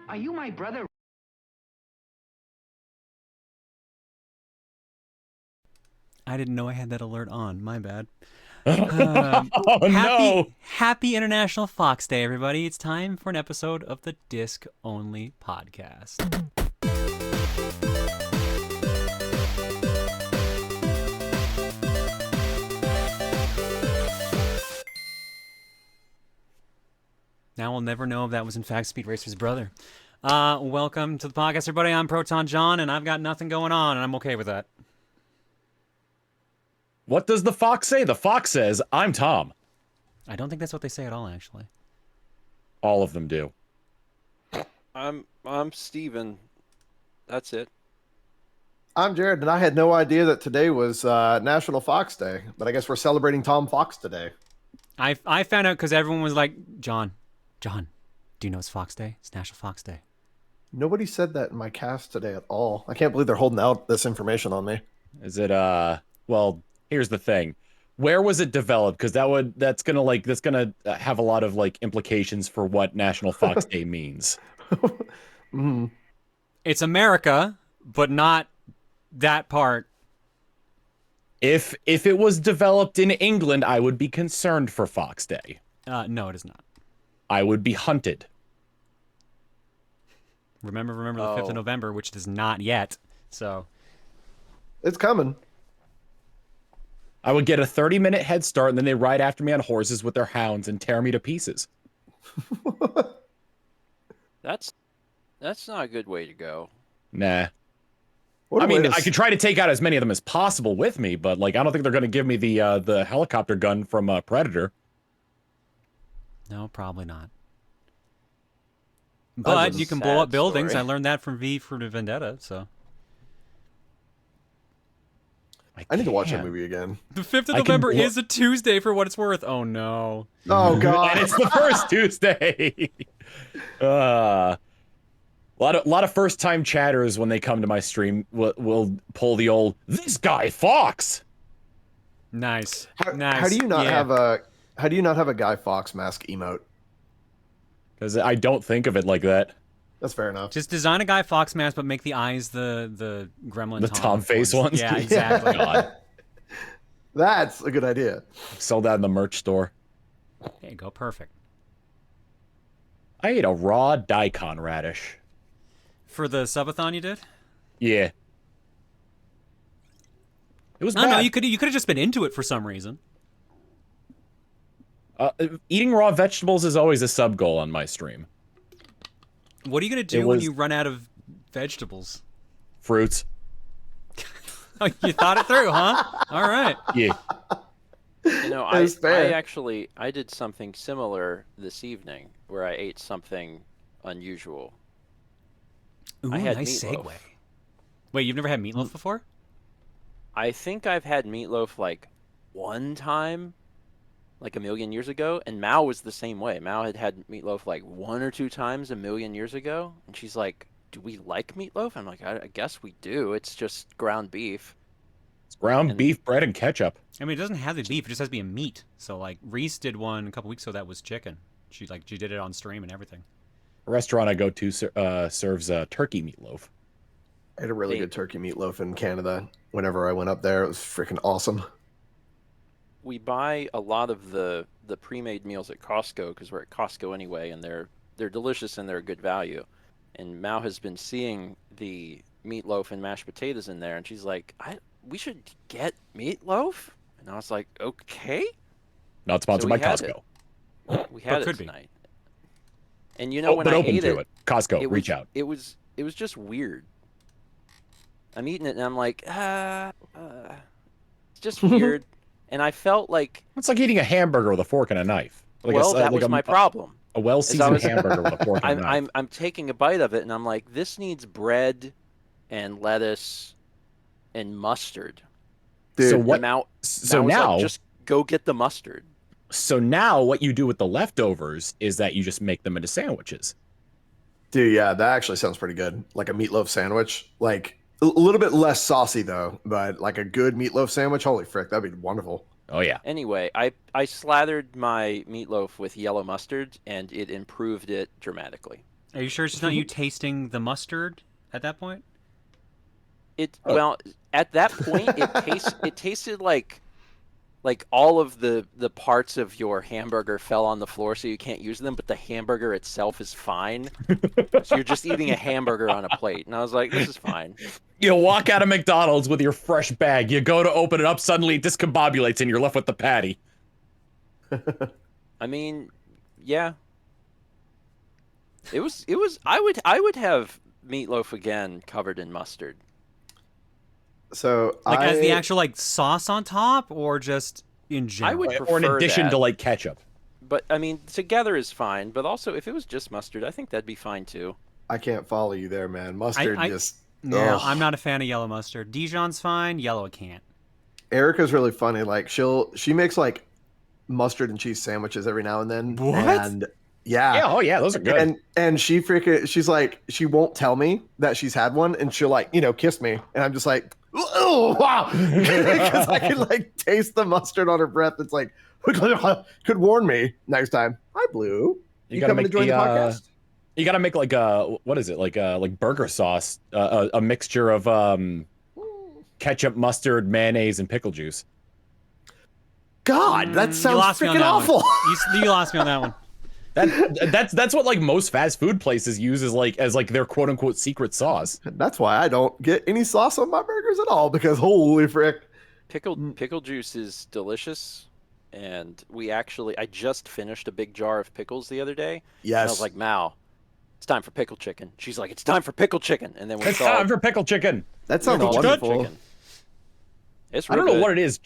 Are you my brother? I didn't know I had that alert on. My bad. Oh no! Happy International Fox Day, everybody. It's time for an episode of the Disc Only Podcast. Now we'll never know if that was in fact Speed Racer's brother. Welcome to the podcast, everybody. I'm Proton John, and I've got nothing going on, and I'm okay with that. What does the fox say? The fox says, "I'm Tom." I don't think that's what they say at all, actually. All of them do. I'm Steven. That's it. I'm Jared, and I had no idea that today was National Fox Day, but I guess we're celebrating Tom Fox today. I found out because everyone was like, John, do you know it's Fox Day? It's National Fox Day. Nobody said that in my cast today at all. I can't believe they're holding out this information on me. Is it well, here's the thing. Where was it developed? Because that's gonna have a lot of like implications for what National Fox Day means. Mm. It's America, but not that part. If it was developed in England, I would be concerned for Fox Day. No, it is not. I would be hunted. Remember the 5th of November, which is not yet. So It's coming. I would get a 30-minute head start, and then they ride after me on horses with their hounds and tear me to pieces. That's not a good way to go. Nah. What a I mean, way to I could try to take out as many of them as possible with me, but like, I don't think they're going to give me the helicopter gun from Predator. no, probably not. But you can blow up buildings. story. I learned that from V for Vendetta. So I need to watch that can't. movie again. the 5th of I can November blow- is a Tuesday for what it's worth. Oh no. Oh God! And it's the first Tuesday. A lot of first-time chatters when they come to my stream will pull the old "this guy Fox." Nice. How do you not have a Guy Fawkes mask emote? Because I don't think of it like that. That's fair enough. Just design a Guy Fawkes mask, but make the eyes the gremlin. The Tom face ones? Yeah, exactly. God. That's a good idea. Sell that in the merch store. There you go. Perfect. I ate a raw daikon radish. For the subathon you did? Yeah. It was No, bad. no, you could have just been into it for some reason. Eating raw vegetables is always a sub goal on my stream. What are you gonna do when you run out of vegetables? Fruits. Oh, you thought it through, huh? All right. Yeah. You know, That's fair. I did something similar this evening where I ate something unusual. Ooh, I had nice meatloaf. segue. Wait, you've never had meatloaf before? I think I've had meatloaf like one time, like a million years ago, and Mao was the same way. Mao had meatloaf like one or two times a million years ago, and she's like, "Do we like meatloaf?" I'm like, "I guess we do. It's just ground beef." It's ground beef, bread, and ketchup. I mean, it doesn't have the beef; it just has to be a meat. So, like, Reese did one a couple weeks ago that was chicken. She did it on stream and everything. A restaurant I go to serves turkey meatloaf. I had a really good turkey meatloaf in Canada. Whenever I went up there, it was freaking awesome. We buy a lot of the pre-made meals at Costco because we're at Costco anyway, and they're delicious and they're a good value. And Mao has been seeing the meatloaf and mashed potatoes in there, and she's like, "We should get meatloaf." And I was like, "Okay." Not sponsored So by we had Costco. We had it could be. tonight. And you know, when but I open ate to it. Costco, reach out. It was just weird. I'm eating it and I'm like, it's just weird. And I felt like, It's like eating a hamburger with a fork and a knife. Like that was my problem. A well-seasoned was- hamburger with a fork and a knife. I'm taking a bite of it and I'm like, this needs bread and lettuce and mustard. Dude, So what? And Mao So was now, like, just go get the mustard. so now, what you do with the leftovers is that you just make them into sandwiches. Dude, yeah, that actually sounds pretty good. Like a meatloaf sandwich. Like a little bit less saucy though, but like a good meatloaf sandwich. Holy frick, that'd be wonderful. Oh yeah. Anyway, I slathered my meatloaf with yellow mustard and it improved it dramatically. Are you sure it's just not you tasting the mustard at that point? Well, at that point, it tasted like all of the parts of your hamburger fell on the floor, so you can't use them, but the hamburger itself is fine. So you're just eating a hamburger on a plate, and I was like, this is fine. You walk out of McDonald's with your fresh bag. You go to open it up, suddenly it discombobulates, and you're left with the patty. I mean, yeah. It was. I would have meatloaf again covered in mustard. So Like as the actual like sauce on top, or just in general? I would Or in prefer addition that. to like ketchup. But I mean, together is fine. But also, if it was just mustard, I think that'd be fine too. I can't follow you there, man. Mustard just. No, ugh. I'm not a fan of yellow mustard. Dijon's fine. Yellow I can't. Erica's really funny. Like she makes like mustard and cheese sandwiches every now and then. What? And Yeah, oh yeah, those are good. And she's like, she won't tell me that she's had one, and she'll like, kiss me, and I'm just like, oh wow, because I can like taste the mustard on her breath. It's like could warn me next time. Hi, Blue. You gotta coming to make join the podcast? You gotta make like what is it, like burger sauce, a mixture of ketchup, mustard, mayonnaise, and pickle juice. God, that You sounds lost me on freaking that awful. one. You lost me on that one. That's what like most fast food places use as like their quote unquote secret sauce. That's why I don't get any sauce on my burgers at all, because holy frick. Pickle juice is delicious, and I just finished a big jar of pickles the other day. Yes. And I was like, Mal, it's time for pickle chicken. She's like, it's time for pickle chicken, and then we It's saw time for pickle chicken. That sounds pickle wonderful. chicken. It's I real don't know good. what it is.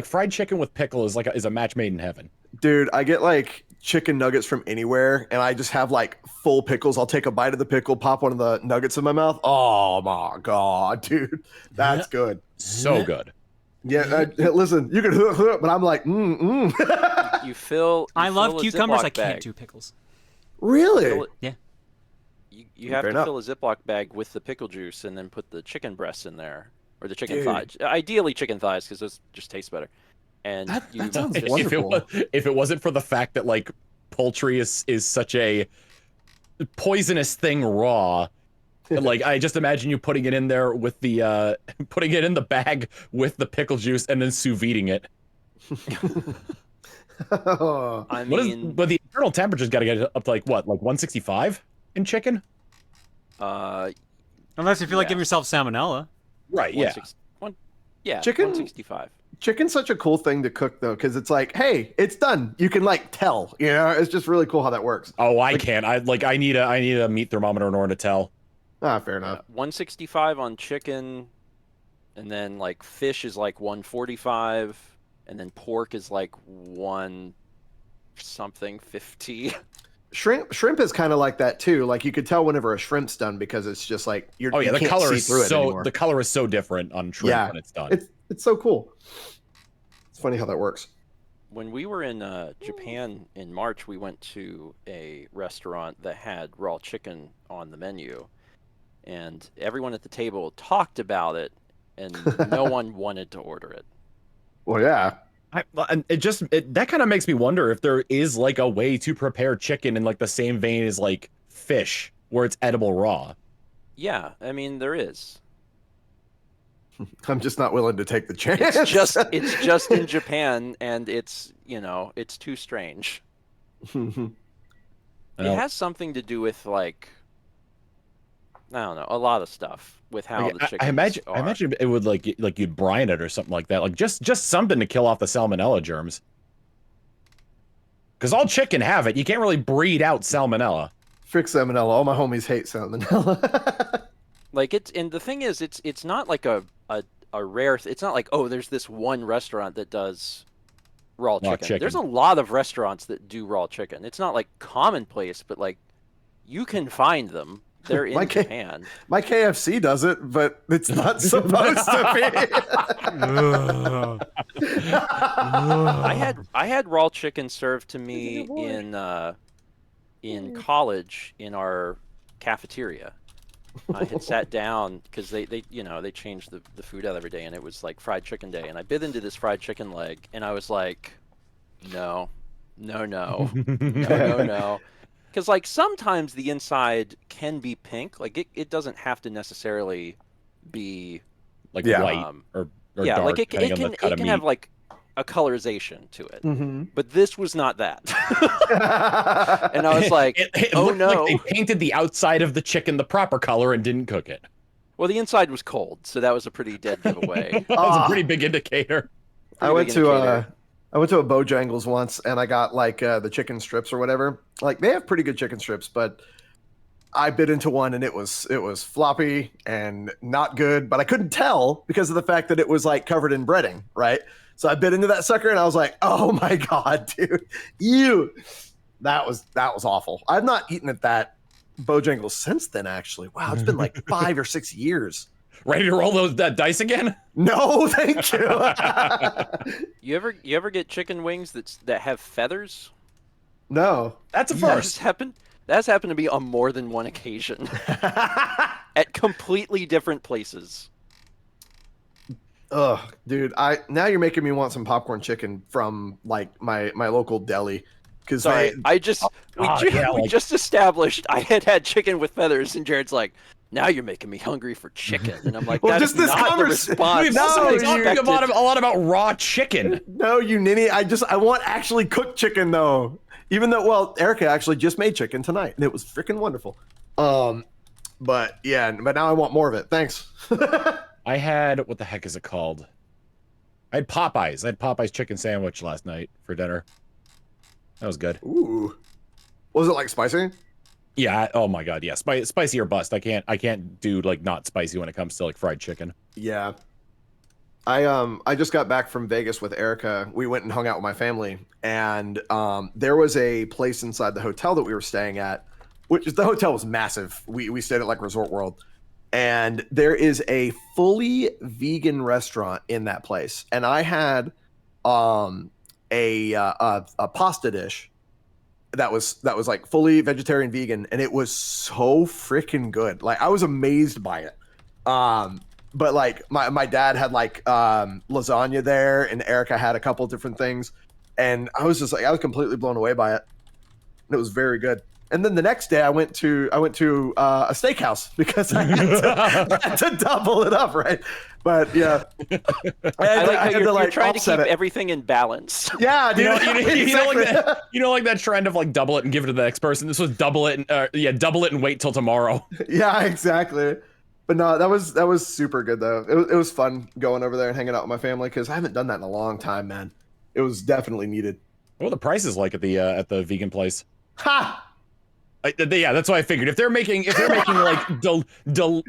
Fried chicken with pickle is is a match made in heaven. Dude, I get like chicken nuggets from anywhere, and I just have like full pickles. I'll take a bite of the pickle, pop one of the nuggets in my mouth. Oh my god, dude, that's good. So good. Yeah, listen, you can, but I'm like, You fill. I love fill a cucumbers. Ziploc I can't bag. do pickles. Really? Fill it- Yeah. You have Fair to enough. fill a Ziploc bag with the pickle juice, and then put the chicken breasts in there, or the chicken Dude. thighs. Ideally, chicken thighs, because those just taste better. And That you sounds just- wonderful. If it wasn't for the fact that like poultry is such a poisonous thing raw, like I just imagine you putting it in there with the putting it in the bag with the pickle juice and then sous videing it. I mean, But the internal temperature's got to get up to like what, like 165 in chicken? Unless you feel like Yeah. giving yourself salmonella. Right. Yeah. 160 Chicken- 165. Chicken's such a cool thing to cook though, because it's like, hey, it's done. You can like tell, it's just really cool how that works. Oh, I can't. I need a meat thermometer in order to tell. Ah, fair enough. 165 on chicken, and then like fish is like 145, and then pork is like 1 something 50. Shrimp is kind of like that too. Like you could tell whenever a shrimp's done, because it's just like Oh yeah, you the can't color see is through it anymore. the color is so different on shrimp Yeah. when it's done. It's so cool. It's funny how that works. When we were in Japan in March, we went to a restaurant that had raw chicken on the menu, and everyone at the table talked about it, and no one wanted to order it. Well, yeah. And that kind of makes me wonder if there is like a way to prepare chicken in like the same vein as like fish, where it's edible raw. Yeah, I mean there is. I'm just not willing to take the chance. It's just in Japan, and it's too strange. It Well, has something to do with like, I don't know, a lot of stuff with how like, the chickens I imagine it would like you'd brine it or something like that, like just something to kill off the salmonella germs. Because all chicken have it. You can't really breed out salmonella. Frick salmonella. All my homies hate salmonella. Like and the thing is, it's not like a rare. It's not like, oh, there's this one restaurant that does raw chicken. There's a lot of restaurants that do raw chicken. It's not like commonplace, but like you can find them. They're in Japan. My KFC does it, but it's not supposed to be. I had raw chicken served to me in college in our cafeteria. I had sat down because they changed the food out every day, and it was like fried chicken day, and I bit into this fried chicken leg, and I was like, no. Because like sometimes the inside can be pink. Like it doesn't have to necessarily be like Yeah. white or yeah, dark, like depending on the cut of can meat. have like a colorization to it. Mm-hmm. But this was not that. And I was like, it oh looked no. like they painted the outside of the chicken the proper color and didn't cook it. Well, the inside was cold, so that was a pretty dead giveaway. That was a pretty big indicator. I went to a Bojangles once, and I got like the chicken strips or whatever. Like they have pretty good chicken strips, but I bit into one and it was floppy and not good. But I couldn't tell because of the fact that it was like covered in breading, right? So I bit into that sucker and I was like, "Oh my god, dude, ew!" That was awful. I've not eaten at that Bojangles since then. Actually, wow, it's been like 5 or 6 years. Ready to roll that dice again? No, thank you. You ever get chicken wings that have feathers? No. That's a That's first. That's happened to me on more than one occasion at completely different places. Ugh, dude. Now you're making me want some popcorn chicken from like my local deli. Because Sorry, we like- just established I had chicken with feathers, and Jared's like, "Now you're making me hungry for chicken," and I'm like, Well, "That just is this not the convers- response." We've also No, been talking expected. a lot about raw chicken. No, you ninny. I want actually cooked chicken though. Even though, well, Erica actually just made chicken tonight, and it was freaking wonderful. But yeah, but now I want more of it. Thanks. I had, what the heck is it called? I had Popeyes. I had Popeyes chicken sandwich last night for dinner. That was good. Ooh, was it like spicy? Yeah. Oh my god. Yeah. Spicy or bust. I can't do like not spicy when it comes to like fried chicken. Yeah. I just got back from Vegas with Erica. We went and hung out with my family, and there was a place inside the hotel that we were staying at, which the hotel was massive. We stayed at like Resort World, and there is a fully vegan restaurant in that place. And I had a pasta dish that was like fully vegetarian vegan, and it was so freaking good. Like I was amazed by it. But like my dad had like lasagna there, and Erica had a couple different things, and I was just like, I was completely blown away by it. And it was very good. And then the next day I went to a steakhouse because I had to double it up, right? But yeah, I like how you're trying to keep it. everything in balance. Yeah, dude. You know, like that trend of like double it and give it to the next person. This was double it and double it and wait till tomorrow. Yeah, exactly. But no, that was super good though. It was fun going over there and hanging out with my family because I haven't done that in a long time, man. It was definitely needed. What were the prices like at the vegan place? Ha! Yeah, that's what I figured. If they're making like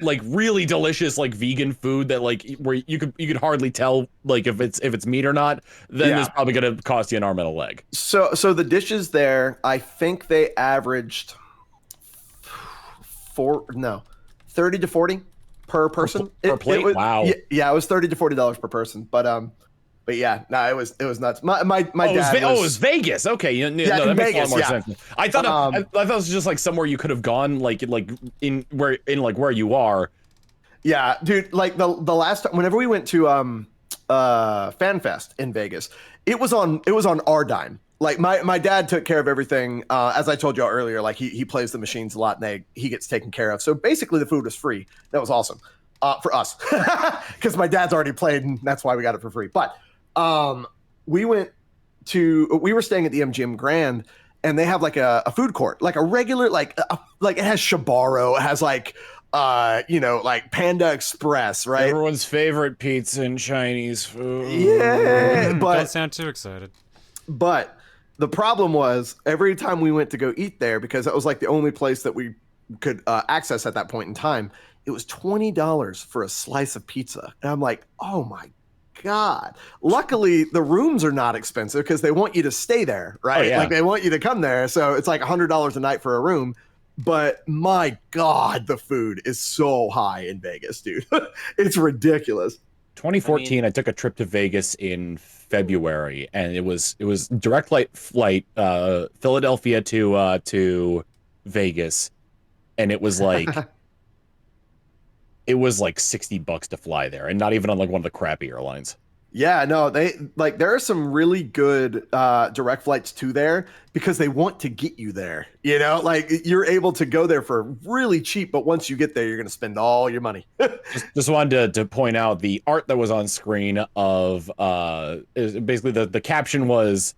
like really delicious like vegan food that like where you could hardly tell like if it's meat or not, then Yeah. it's probably gonna cost you an arm and a leg. So the dishes there, I think they averaged 30 to 40 per person per plate? Wow. Yeah, it was $30 to $40 per person. But yeah, no, it was nuts. My dad it was Vegas. Okay, Yeah, that in makes Vegas, a lot more yeah. sense. I thought I thought it was just like somewhere you could have gone like in where you are. Yeah, dude, like the last time whenever we went to FanFest in Vegas, it was on our dime. Like my dad took care of everything. As I told y'all earlier, like he plays the machines a lot and he gets taken care of. So basically the food was free. That was awesome. For us. Because my dad's already played and that's why we got it for free. But we were staying at the MGM Grand, and they have like a food court, like a regular, like it has Shabaro, it has like like Panda Express, right? Everyone's favorite pizza and Chinese food. Yeah, Don't but sound too excited. the problem was every time we went to go eat there, because that was like the only place that we could access at that point in time, it was $20 for a slice of pizza, and I'm like, oh my God. Luckily, the rooms are not expensive because they want you to stay there, right? Oh, yeah. Like they want you to come there. So it's like $100 a night for a room. But my God, the food is so high in Vegas, dude. It's ridiculous. 2014, I took a trip to Vegas in February, and it was direct flight Philadelphia to Vegas, and it was like it was like $60 to fly there, and not even on like one of the crappy airlines. Yeah, no, they like there are some really good direct flights to there because they want to get you there. You know, like you're able to go there for really cheap, but once you get there, you're going to spend all your money. Just wanted to point out the art that was on screen of is basically the caption was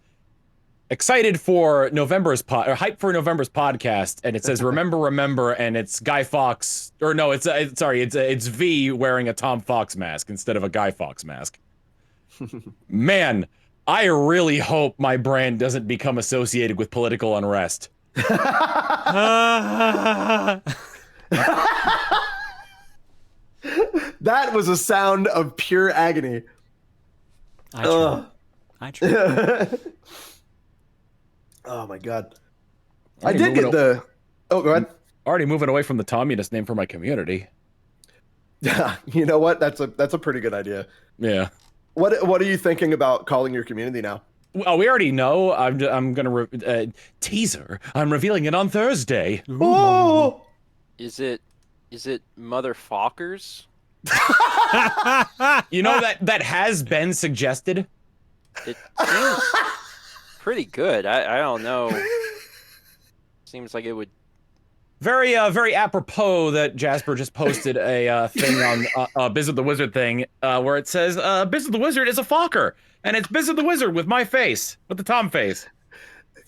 excited for November's hype for November's podcast, and it says remember, and it's Guy Fawkes, or no, it's V wearing a Tom Fox mask instead of a Guy Fawkes mask. Man, I really hope my brand doesn't become associated with political unrest. That was a sound of pure agony. I try. Oh my god. I did get the... Oh, go ahead. Already moving away from the communist name for my community. Yeah, you know what? That's a pretty good idea. Yeah. What are you thinking about calling your community now? Well, we already know. I'm gonna teaser. I'm revealing it on Thursday. Oh! Is it motherfuckers? You know that has been suggested. It seems pretty good. I don't know. Seems like it would. Very apropos that Jasper just posted a thing on Biz of the Wizard thing where it says Biz of the Wizard is a Fokker, and it's Biz of the Wizard with my face, with the Tom face.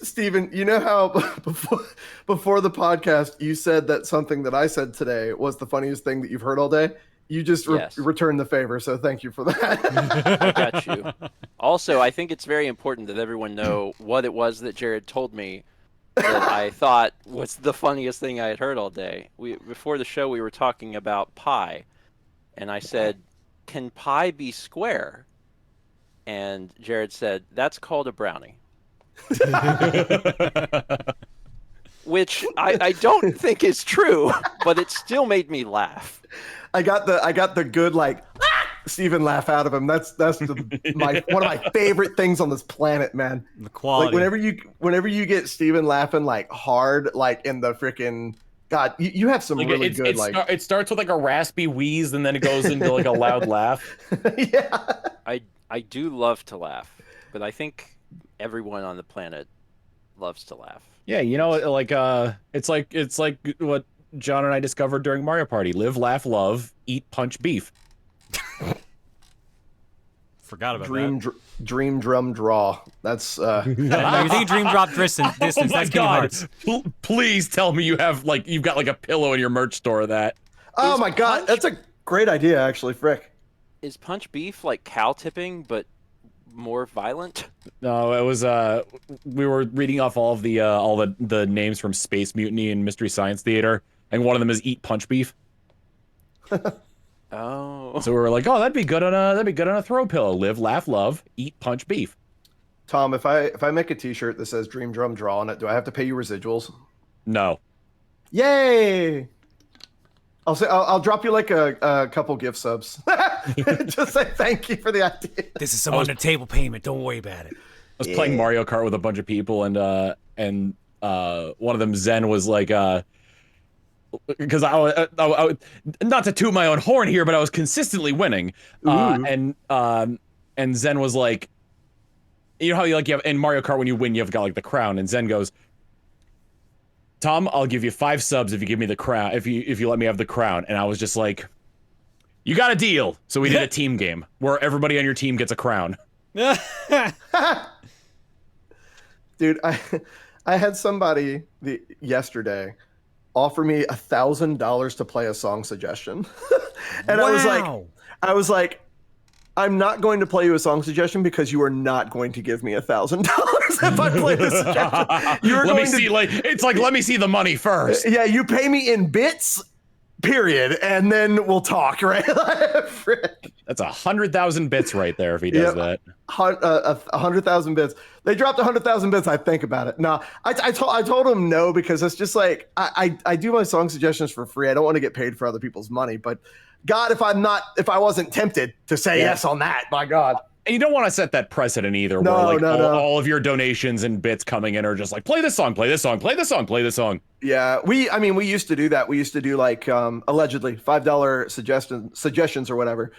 Steven, you know how before the podcast you said that something that I said today was the funniest thing that you've heard all day? You just returned the favor, so thank you for that. I got you. Also, I think it's very important that everyone know what it was that Jared told me that I thought was the funniest thing I had heard all day. Before the show, we were talking about pie, and I said, "Can pie be square?" And Jared said, "That's called a brownie." Which I don't think is true, but it still made me laugh. I got the good like Steven laugh out of him. That's one of my favorite things on this planet, man. The quality. Like whenever you get Steven laughing like hard, like in the freaking God, you have some really good like. It starts with like a raspy wheeze, and then it goes into like a loud laugh. Yeah. I do love to laugh, but I think everyone on the planet loves to laugh. Yeah, you know, like it's like what John and I discovered during Mario Party: live, laugh, love, eat, punch, beef. Forgot about that. Dream drum draw. That's No, you're thinking dream drop distance. Oh my That's Kingdom god! Hearts. Please tell me you've got like a pillow in your merch store of that. Oh Is my god, punch- that's a great idea, actually, Frick. Is punch beef like cow tipping, but more violent? No, it was we were reading off all the names from Space Mutiny and Mystery Science Theater, and one of them is eat punch beef. Oh. So we were like, oh, that'd be good on a throw pillow. Live, laugh, love, eat, punch, beef. Tom, if I make a T-shirt that says "Dream Drum Draw" on it, do I have to pay you residuals? No. Yay! I'll drop you like a couple gift subs. Just say thank you for the idea. This is some under table payment. Don't worry about it. I was playing Mario Kart with a bunch of people, and one of them, Zen, was like, because I not to toot my own horn here, but I was consistently winning, and Zen was like, you know how you have in Mario Kart when you win, you've got like the crown, and Zen goes, Tom, I'll give you 5 subs if you give me the crown, if you let me have the crown. And I was just like, you got a deal. So we did a team game where everybody on your team gets a crown. Dude, I had somebody yesterday offer me $1,000 to play a song suggestion. And Wow. I was like, I'm not going to play you a song suggestion because you are not going to give me $1,000 if I play this suggestion. You're let me going to see, like, it's like, let me see the money first. Yeah, you pay me in bits, period, and then we'll talk, right? Frick. That's 100,000 bits right there if he does that. 100,000 bits. They dropped 100,000 bits. I think about it. No, I told him no because it's just like I do my song suggestions for free. I don't want to get paid for other people's money, but God, if I wasn't tempted to say yes on that, my God. And you don't want to set that precedent either, No, where like no. all of your donations and bits coming in are just like, play this song, play this song, play this song, play this song. Yeah, we used to do that. We used to do like allegedly $5 suggestions or whatever.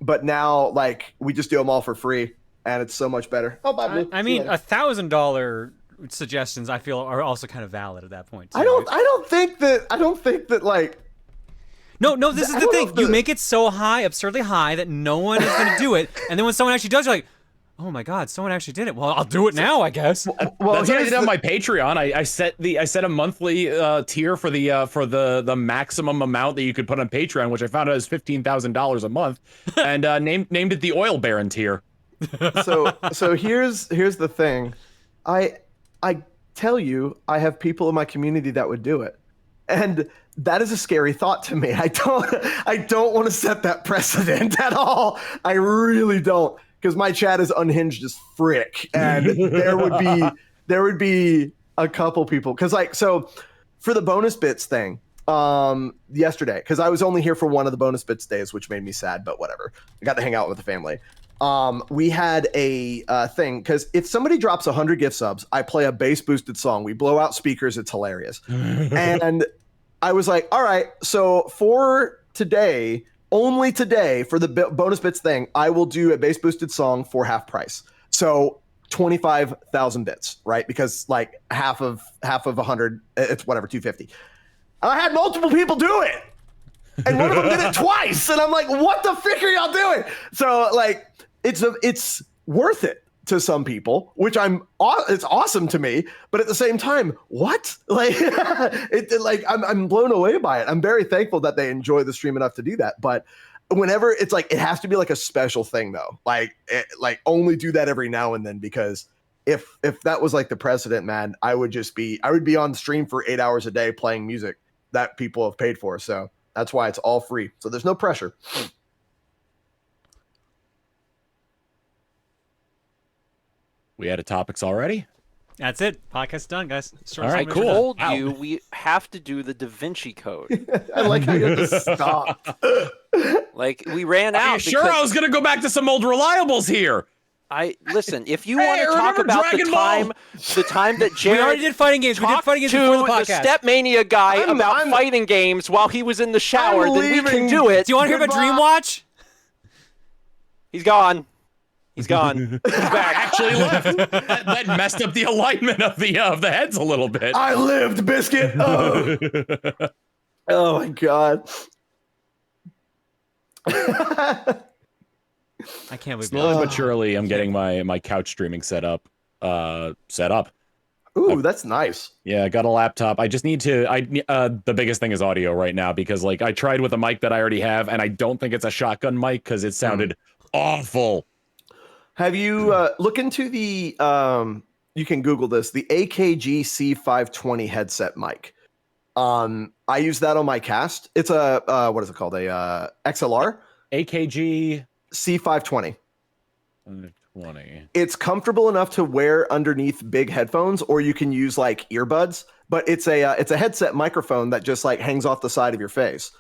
but now like we just do them all for free, and it's so much better. Oh, bye, Blue. I See you mean, later. $1,000 suggestions I feel are also kind of valid at that point. Too. I don't think that like. No, this is I the don't know thing. if You the- make it so high, absurdly high, that no one is going to do it. And then when someone actually does, you're like, oh my God, someone actually did it. Well, I'll do it now, I guess. Well, That's what I here's did on the- my Patreon. I set a monthly tier for the maximum amount that you could put on Patreon, which I found out is $15,000 a month, and named it the Oil Baron tier. so here's the thing. I tell you, I have people in my community that would do it. And that is a scary thought to me. I don't want to set that precedent at all. I really don't, because my chat is unhinged as frick, and there would be a couple people, because like, so for the bonus bits thing yesterday, because I was only here for one of the bonus bits days, which made me sad, but whatever. I got to hang out with the family. We had a thing, because if somebody drops 100 gift subs, I play a bass boosted song. We blow out speakers. It's hilarious. And I was like, all right, so for today, only today, for the bonus bits thing, I will do a bass boosted song for half price. So 25,000 bits, right? Because like half of 100, it's whatever, 250. I had multiple people do it. And one of them did it twice. And I'm like, what the frick are y'all doing? So like, it's worth it to some people, which it's awesome to me, but at the same time, what? Like, I'm blown away by it. I'm very thankful that they enjoy the stream enough to do that. But whenever it's like, it has to be like a special thing though. Like only do that every now and then, because if that was like the precedent, man, I would be on stream for 8 hours a day playing music that people have paid for. So that's why it's all free. So there's no pressure. We had topics already. That's it. Podcast done, guys. All right, Short cool. version. I told Wow. you we have to do the DaVinci Code. I like how you have to stop. Like we ran Are you out. sure because I was gonna go back to some old reliables here? I listen. If you Hey, want to talk remember about Dragon the Ball? time that We Jared already did fighting games. We did talked fighting games to before the the podcast. Stepmania guy I'm- about I'm- fighting games while he was in the shower, I'm then we can leaving. do it. Do you want to hear about Goodbye. Dreamwatch? He's gone. He's gone. He's back. Actually left. That messed up the alignment of the heads a little bit. I lived, Biscuit. Oh, oh my god. I can't believe Slowly that. but surely, I'm getting my couch streaming set up. Ooh, that's nice. Yeah, I got a laptop. I just need to. The biggest thing is audio right now, because like I tried with a mic that I already have, and I don't think it's a shotgun mic because it sounded awful. Have you look into the you can Google this, the AKG C520 headset mic. I use that on my cast. It's a what is it called? A XLR AKG C520. 20. It's comfortable enough to wear underneath big headphones, or you can use like earbuds, but it's a headset microphone that just like hangs off the side of your face.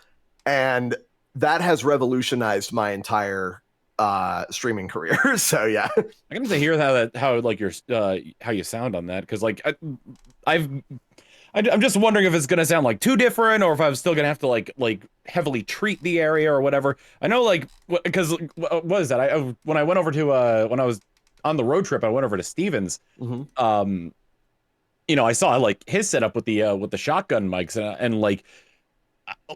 And that has revolutionized my entire streaming career. So yeah. I can hear how you sound on that, because like I'm just wondering if it's gonna sound like too different, or if I'm still gonna have to like heavily treat the area or whatever. I know like because what is that? When I went over to when I was on the road trip, I went over to Steven's. Mm-hmm. You know, I saw like his setup with the shotgun mics, and like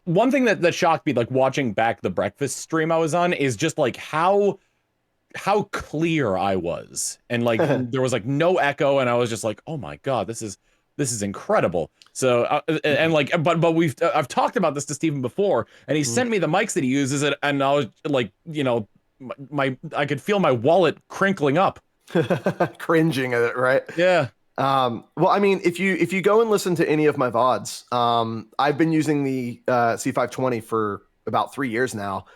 one thing that shocked me, like watching back the breakfast stream I was on, is just like how clear I was, and like there was like no echo, and I was just like, oh my god, this is incredible. So and like but I've talked about this to Steven before, and he sent me the mics that he uses, and I was like, you know, I could feel my wallet crinkling up. Cringing at it, right? Yeah. Well, I mean, if you go and listen to any of my VODs, I've been using the C520 for about 3 years now,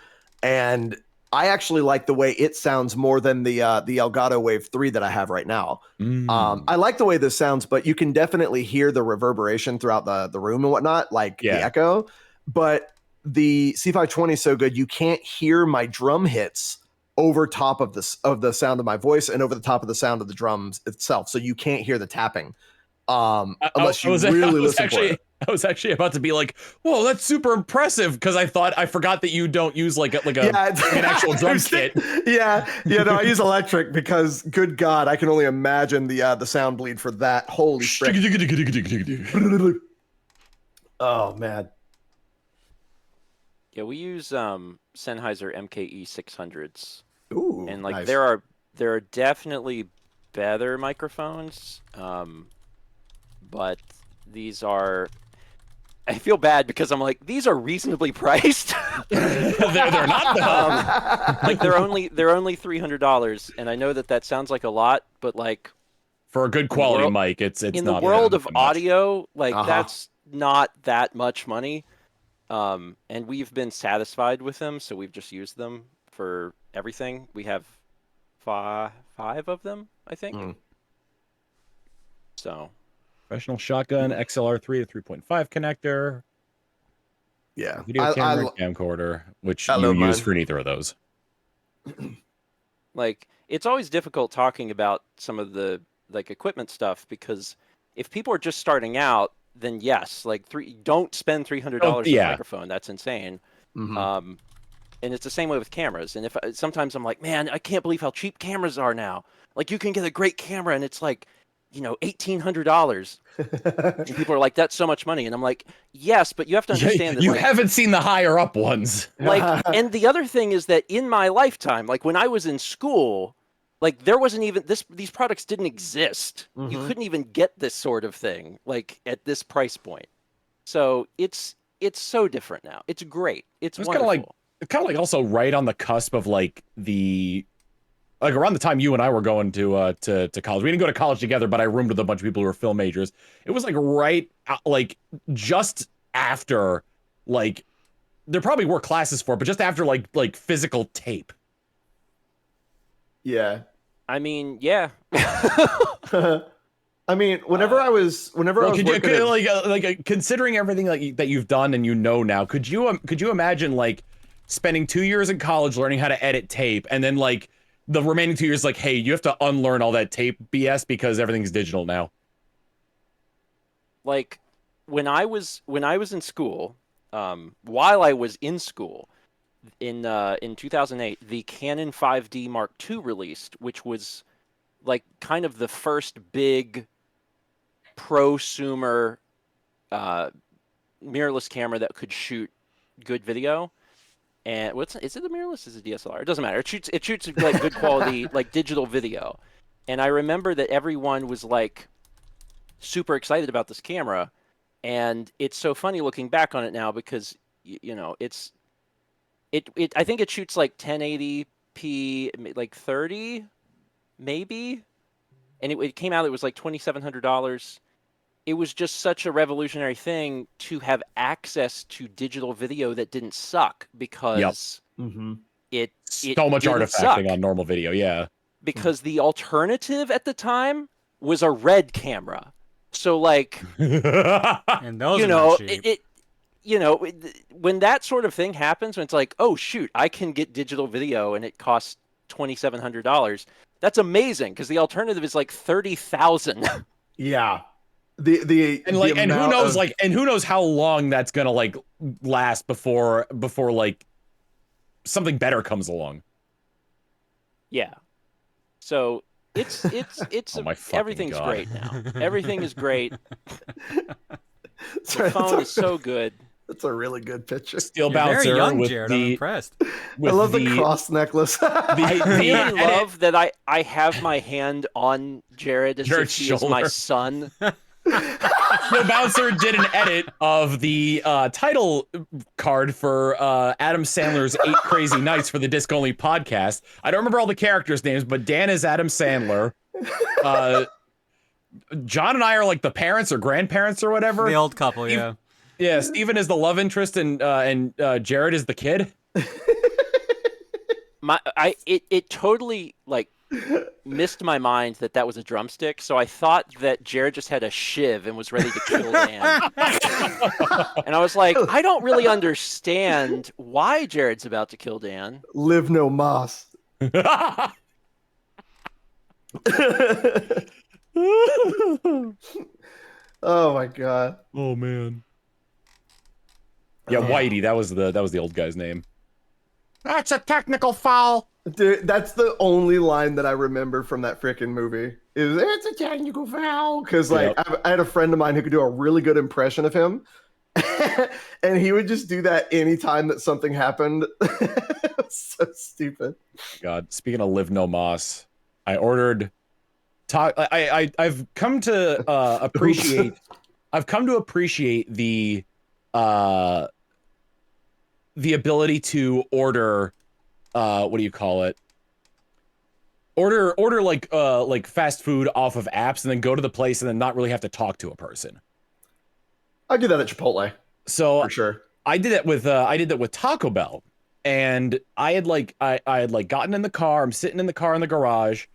and I actually like the way it sounds more than the Elgato Wave 3 that I have right now. I like the way this sounds, but you can definitely hear the reverberation throughout the room and whatnot, like the echo. But the C520 is so good, you can't hear my drum hits over top of the sound of my voice and over the top of the sound of the drums itself. So you can't hear the tapping unless you really listen for it. I was actually about to be like, "Whoa, that's super impressive," because I forgot that you don't use like an actual drum kit. Yeah, no, I use electric because, good God, I can only imagine the sound bleed for that. Holy frick! Oh man. Yeah, we use Sennheiser MKE 600s, Ooh, and like nice. there are definitely better microphones, but these are. I feel bad because I'm like, these are reasonably priced. they're not though. Like they're only $300, and I know that sounds like a lot, but like For a good quality mic, it's in not the world of that much. audio, like that's not that much money. And we've been satisfied with them, so we've just used them for everything. We have five of them, I think. So, professional shotgun, XLR3 to 3.5 connector. Yeah, Video camera, camcorder, which I you love use mine. for neither of those. like, it's always difficult talking about some of the like equipment stuff because if people are just starting out, then yes, like don't spend $300 on a microphone. That's insane. And it's the same way with cameras. And if sometimes I'm like, man, I can't believe how cheap cameras are now. Like you can get a great camera and it's like, $1,800. And people are like, that's so much money. And I'm like, yes, but you have to understand that you haven't seen the higher up ones. Like, and the other thing is that in my lifetime, like when I was in school, like there wasn't even these products didn't exist. You couldn't even get this sort of thing like at this price point. So it's so different now. It's great. It's wonderful. Kind of like also right on the cusp of like around the time you and I were going to college. We didn't go to college together, but I roomed with a bunch of people who were film majors. It was like right like just after like there probably were classes for it, but just after like physical tape. Yeah. I mean, yeah. I mean, whenever I was working considering everything that you've done and now, could you imagine like spending 2 years in college learning how to edit tape and then like the remaining 2 years like, hey, you have to unlearn all that tape BS because everything's digital now? Like when I was in school, while I was in school in 2008, the Canon 5D Mark II released, which was like kind of the first big prosumer mirrorless camera that could shoot good video. And is it the mirrorless? Is it DSLR? It doesn't matter. It shoots like good quality like digital video. And I remember that everyone was like super excited about this camera, and it's so funny looking back on it now because I think it shoots like 1080p like 30 maybe, and it came out, it was like $2,700. It was just such a revolutionary thing to have access to digital video that didn't suck because it so much artifacting on normal video, yeah. Because the alternative at the time was a RED camera. So like, and those are not cheap. When that sort of thing happens, when it's like, oh shoot, I can get digital video and it costs $2,700. That's amazing because the alternative is like $30,000. Yeah. And who knows how long that's gonna like last before like something better comes along. Yeah. So it's oh everything's God. great now. Everything is great. Sorry, the phone is so good. That's a really good picture. Steel You're bouncer very young, with Jared. I'm impressed. I love the cross necklace. I really love that I have my hand on Jared as if he is my son. Steel Bouncer did an edit of the title card for Adam Sandler's 8 Crazy Nights for the Disc Only podcast. I don't remember all the characters' names, but Dan is Adam Sandler. John and I are like the parents or grandparents or whatever. The old couple, yeah. Yeah, Steven is the love interest and Jared is the kid. It totally like missed my mind that was a drumstick, so I thought that Jared just had a shiv and was ready to kill Dan. And I was like, I don't really understand why Jared's about to kill Dan. Live no mas. Oh my God. Oh man. Yeah, Whitey. That was the old guy's name. That's a technical foul. Dude, that's the only line that I remember from that freaking movie. Is it's a technical foul? Because like I had a friend of mine who could do a really good impression of him, and he would just do that anytime that something happened. It was so stupid. God, speaking of Live No Moss, I ordered. I've come to appreciate. I've come to appreciate the ability to order. What do you call it? Order like fast food off of apps and then go to the place and then not really have to talk to a person. I do that at Chipotle. So for sure. I did that with Taco Bell, and I had gotten in the car. I'm sitting in the car in the garage,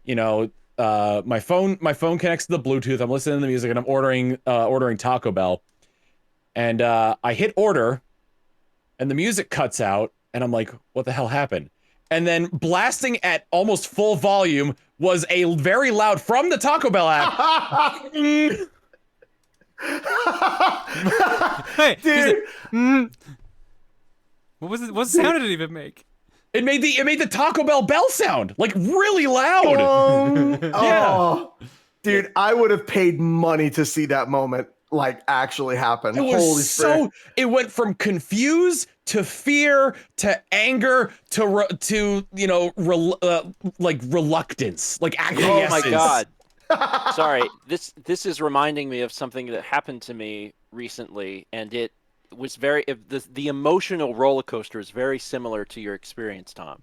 you know. My phone connects to the Bluetooth. I'm listening to the music and I'm ordering Taco Bell, and I hit order, and the music cuts out, and I'm like, what the hell happened? And then blasting at almost full volume was a very loud from the Taco Bell app. Hey, dude. What was it? What sound did it even make? It made the Taco Bell bell sound, like really loud. Yeah. Oh, dude, I would have paid money to see that moment like actually happen. It was it went from confused to fear to anger to you know like reluctance, like acquiescence. Oh my God. Sorry, this is reminding me of something that happened to me recently, and it was the emotional roller coaster is very similar to your experience, Tom.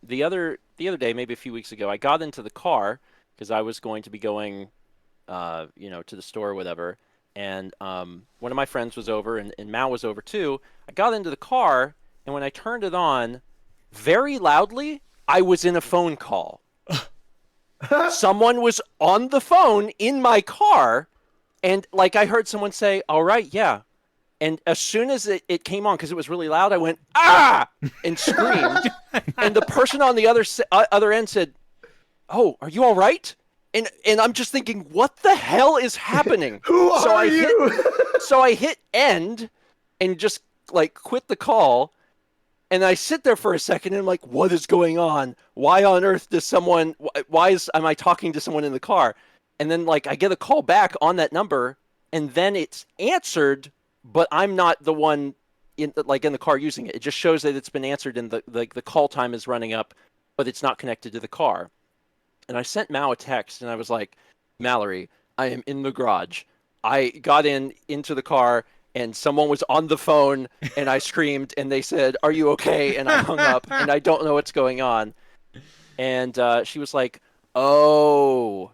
The other day, maybe a few weeks ago, I got into the car because I was going to be going, you know, to the store or whatever, and one of my friends was over, and Mao was over too. I got into the car, and when I turned it on, very loudly, I was in a phone call. Someone was on the phone in my car, and like I heard someone say, "All right, yeah." And as soon as it came on, because it was really loud, I went, "Ah!" and screamed. And the person on the other end said, "Oh, are you all right?" And I'm just thinking, what the hell is happening? Who are you? So I hit end and just like quit the call. And I sit there for a second and I'm like, what is going on? Why on earth does someone, am I talking to someone in the car? And then like I get a call back on that number and then it's answered, but I'm not the one in the car using it. It just shows that it's been answered and the call time is running up, but it's not connected to the car. And I sent Mao a text and I was like, Mallory, I am in the garage. I got into the car and someone was on the phone and I screamed and they said, "Are you okay?" And I hung up and I don't know what's going on. And she was like, "Oh."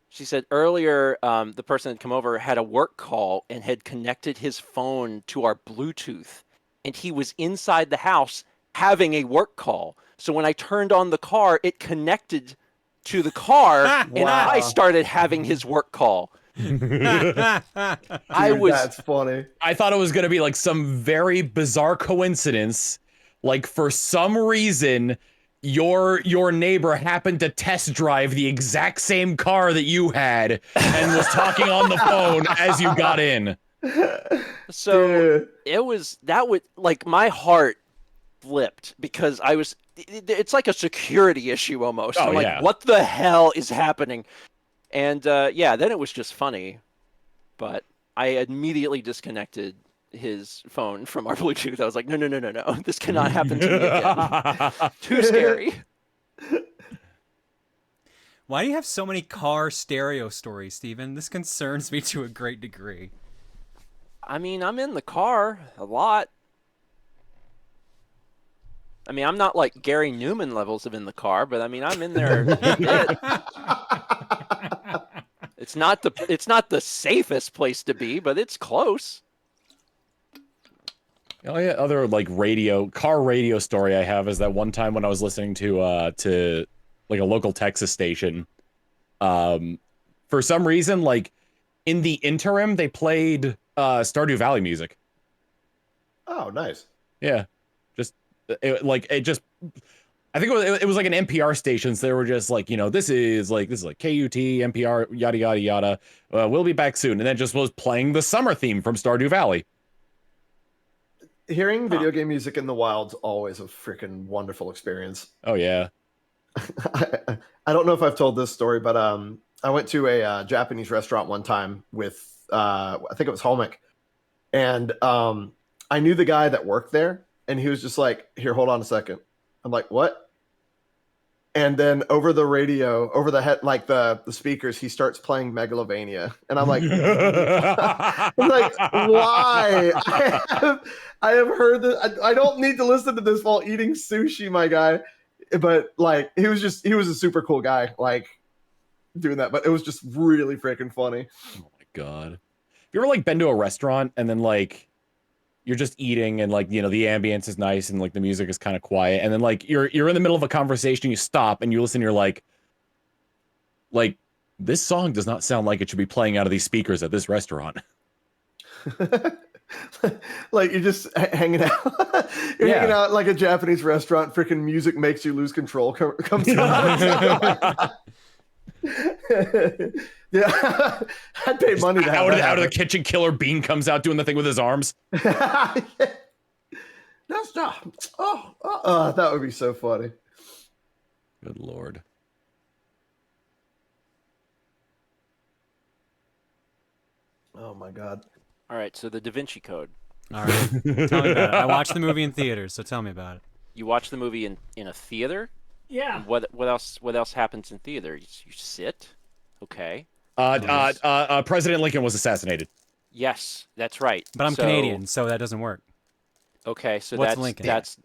She said earlier the person had come over had a work call and had connected his phone to our Bluetooth. And he was inside the house having a work call. So when I turned on the car, it connected to the car and I started having his work call. Dude, that's funny. I thought it was gonna be like some very bizarre coincidence, like for some reason your neighbor happened to test drive the exact same car that you had and was talking on the phone as you got in. So like my heart flipped because it's like a security issue almost. Oh, I'm like, yeah. what the hell is happening? And yeah, then it was just funny, but I immediately disconnected his phone from our Bluetooth. I was like, no, this cannot happen to me again. Too scary. Why do you have so many car stereo stories, Steven? This concerns me to a great degree. I mean, I'm in the car a lot. I mean, I'm not like Gary Newman levels of in the car, but I mean, I'm in there a bit. It's not the safest place to be, but it's close. Oh yeah, other like car radio story I have is that one time when I was listening to like a local Texas station, for some reason, like in the interim they played Stardew Valley music. Oh, nice. Yeah, I think it was like an NPR station, so they were just like, you know, this is like KUT, NPR, yada yada yada. We'll be back soon, and then just was playing the summer theme from Stardew Valley. hearing video game music in the wild's always a freaking wonderful experience. Oh yeah. I don't know if I've told this story, but I went to a Japanese restaurant one time with I think it was Homic, and I knew the guy that worked there, and he was just like, "Here, hold on a second." I'm like, "What?" And then over the radio, over the head, like the speakers, he starts playing Megalovania, and I'm like, I'm like, why? I have heard that. I don't need to listen to this while eating sushi, my guy. But like, he was a super cool guy, like doing that. But it was just really freaking funny. Oh my god. Have you ever like been to a restaurant and then like you're just eating and like, you know, the ambience is nice and like the music is kind of quiet, and then like you're in the middle of a conversation, you stop and you listen, you're like this song does not sound like it should be playing out of these speakers at this restaurant. Like you're just hanging out. You're hanging out at like a Japanese restaurant. Freaking music makes you lose control. Comes out. Yeah, I'd pay money to have out of the kitchen. Killer Bean comes out doing the thing with his arms. That's not. Oh, that would be so funny. Good lord. Oh my god. All right, so the DaVinci Code. All right, tell me about it. I watched the movie in theaters, so tell me about it. You watch the movie in a theater? Yeah. And what else happens in theater? You sit. Okay. President Lincoln was assassinated. Yes, that's right. But I'm Canadian, so that doesn't work. Okay, so What's that's Lincoln? that's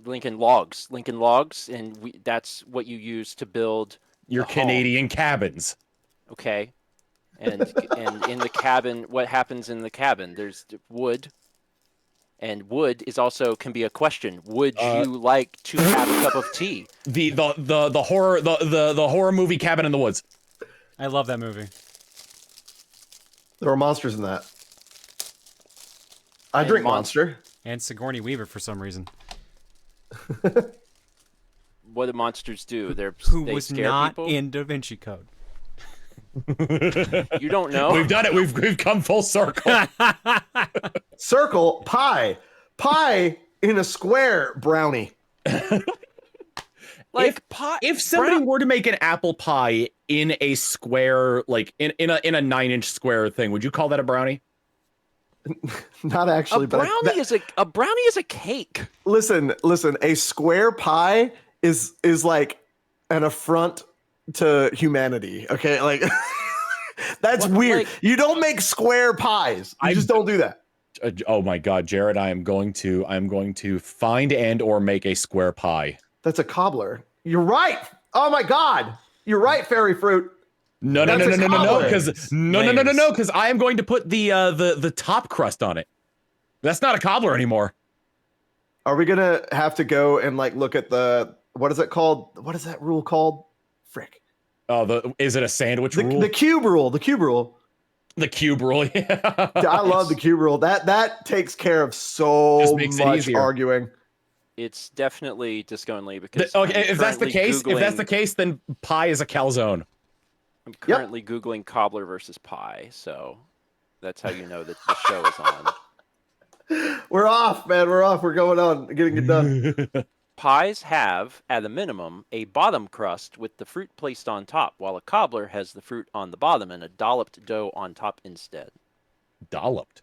Lincoln Logs. Lincoln Logs, and that's what you use to build Your a home. Canadian cabins. Okay. And in the cabin, what happens in the cabin? There's wood, and wood is also can be a question. Would you like to have a cup of tea? The horror movie Cabin in the Woods. I love that movie. There were monsters in that. I drink Monster. And Sigourney Weaver for some reason. What do monsters do? They was scare not people? in DaVinci Code. You don't know? We've done it. We've come full circle. Circle pie. Pie in a square brownie. Like if somebody were to make an apple pie in a square, like in a 9-inch square thing, would you call that a brownie? Not actually, a brownie is a cake. Listen. A square pie is like an affront to humanity. Okay, like that's weird. Like, you don't make square pies. I just don't do that. Oh my God, Jared! I'm going to find and or make a square pie. That's a cobbler. You're right. Oh my God, you're right. Fairy fruit. No, because I am going to put the top crust on it. That's not a cobbler anymore. Are we gonna have to go and like look at the what is it called? What is that rule called? Frick. Oh, is it a sandwich rule? The cube rule. The cube rule. The cube rule. Yeah. I love the cube rule. That takes care of so much arguing. It's definitely Disco and Lee because if that's the case, then pie is a calzone. I'm currently Googling cobbler versus pie, so that's how you know that the show is on. We're off, man. We're off. We're going on. Getting it done. Pies have, at a minimum, a bottom crust with the fruit placed on top, while a cobbler has the fruit on the bottom and a dolloped dough on top instead. Dolloped?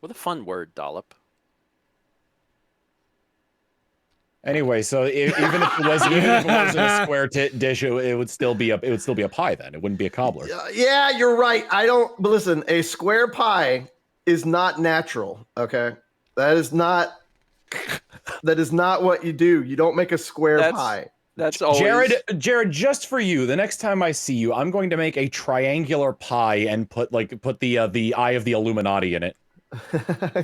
What a fun word, dollop. Anyway, so even if it wasn't a square dish, it would still be a pie then. It wouldn't be a cobbler. Yeah, you're right. But listen, a square pie is not natural. Okay, that is not what you do. You don't make a square pie. That's always Jared. Just for you, the next time I see you, I'm going to make a triangular pie and put the eye of the Illuminati in it.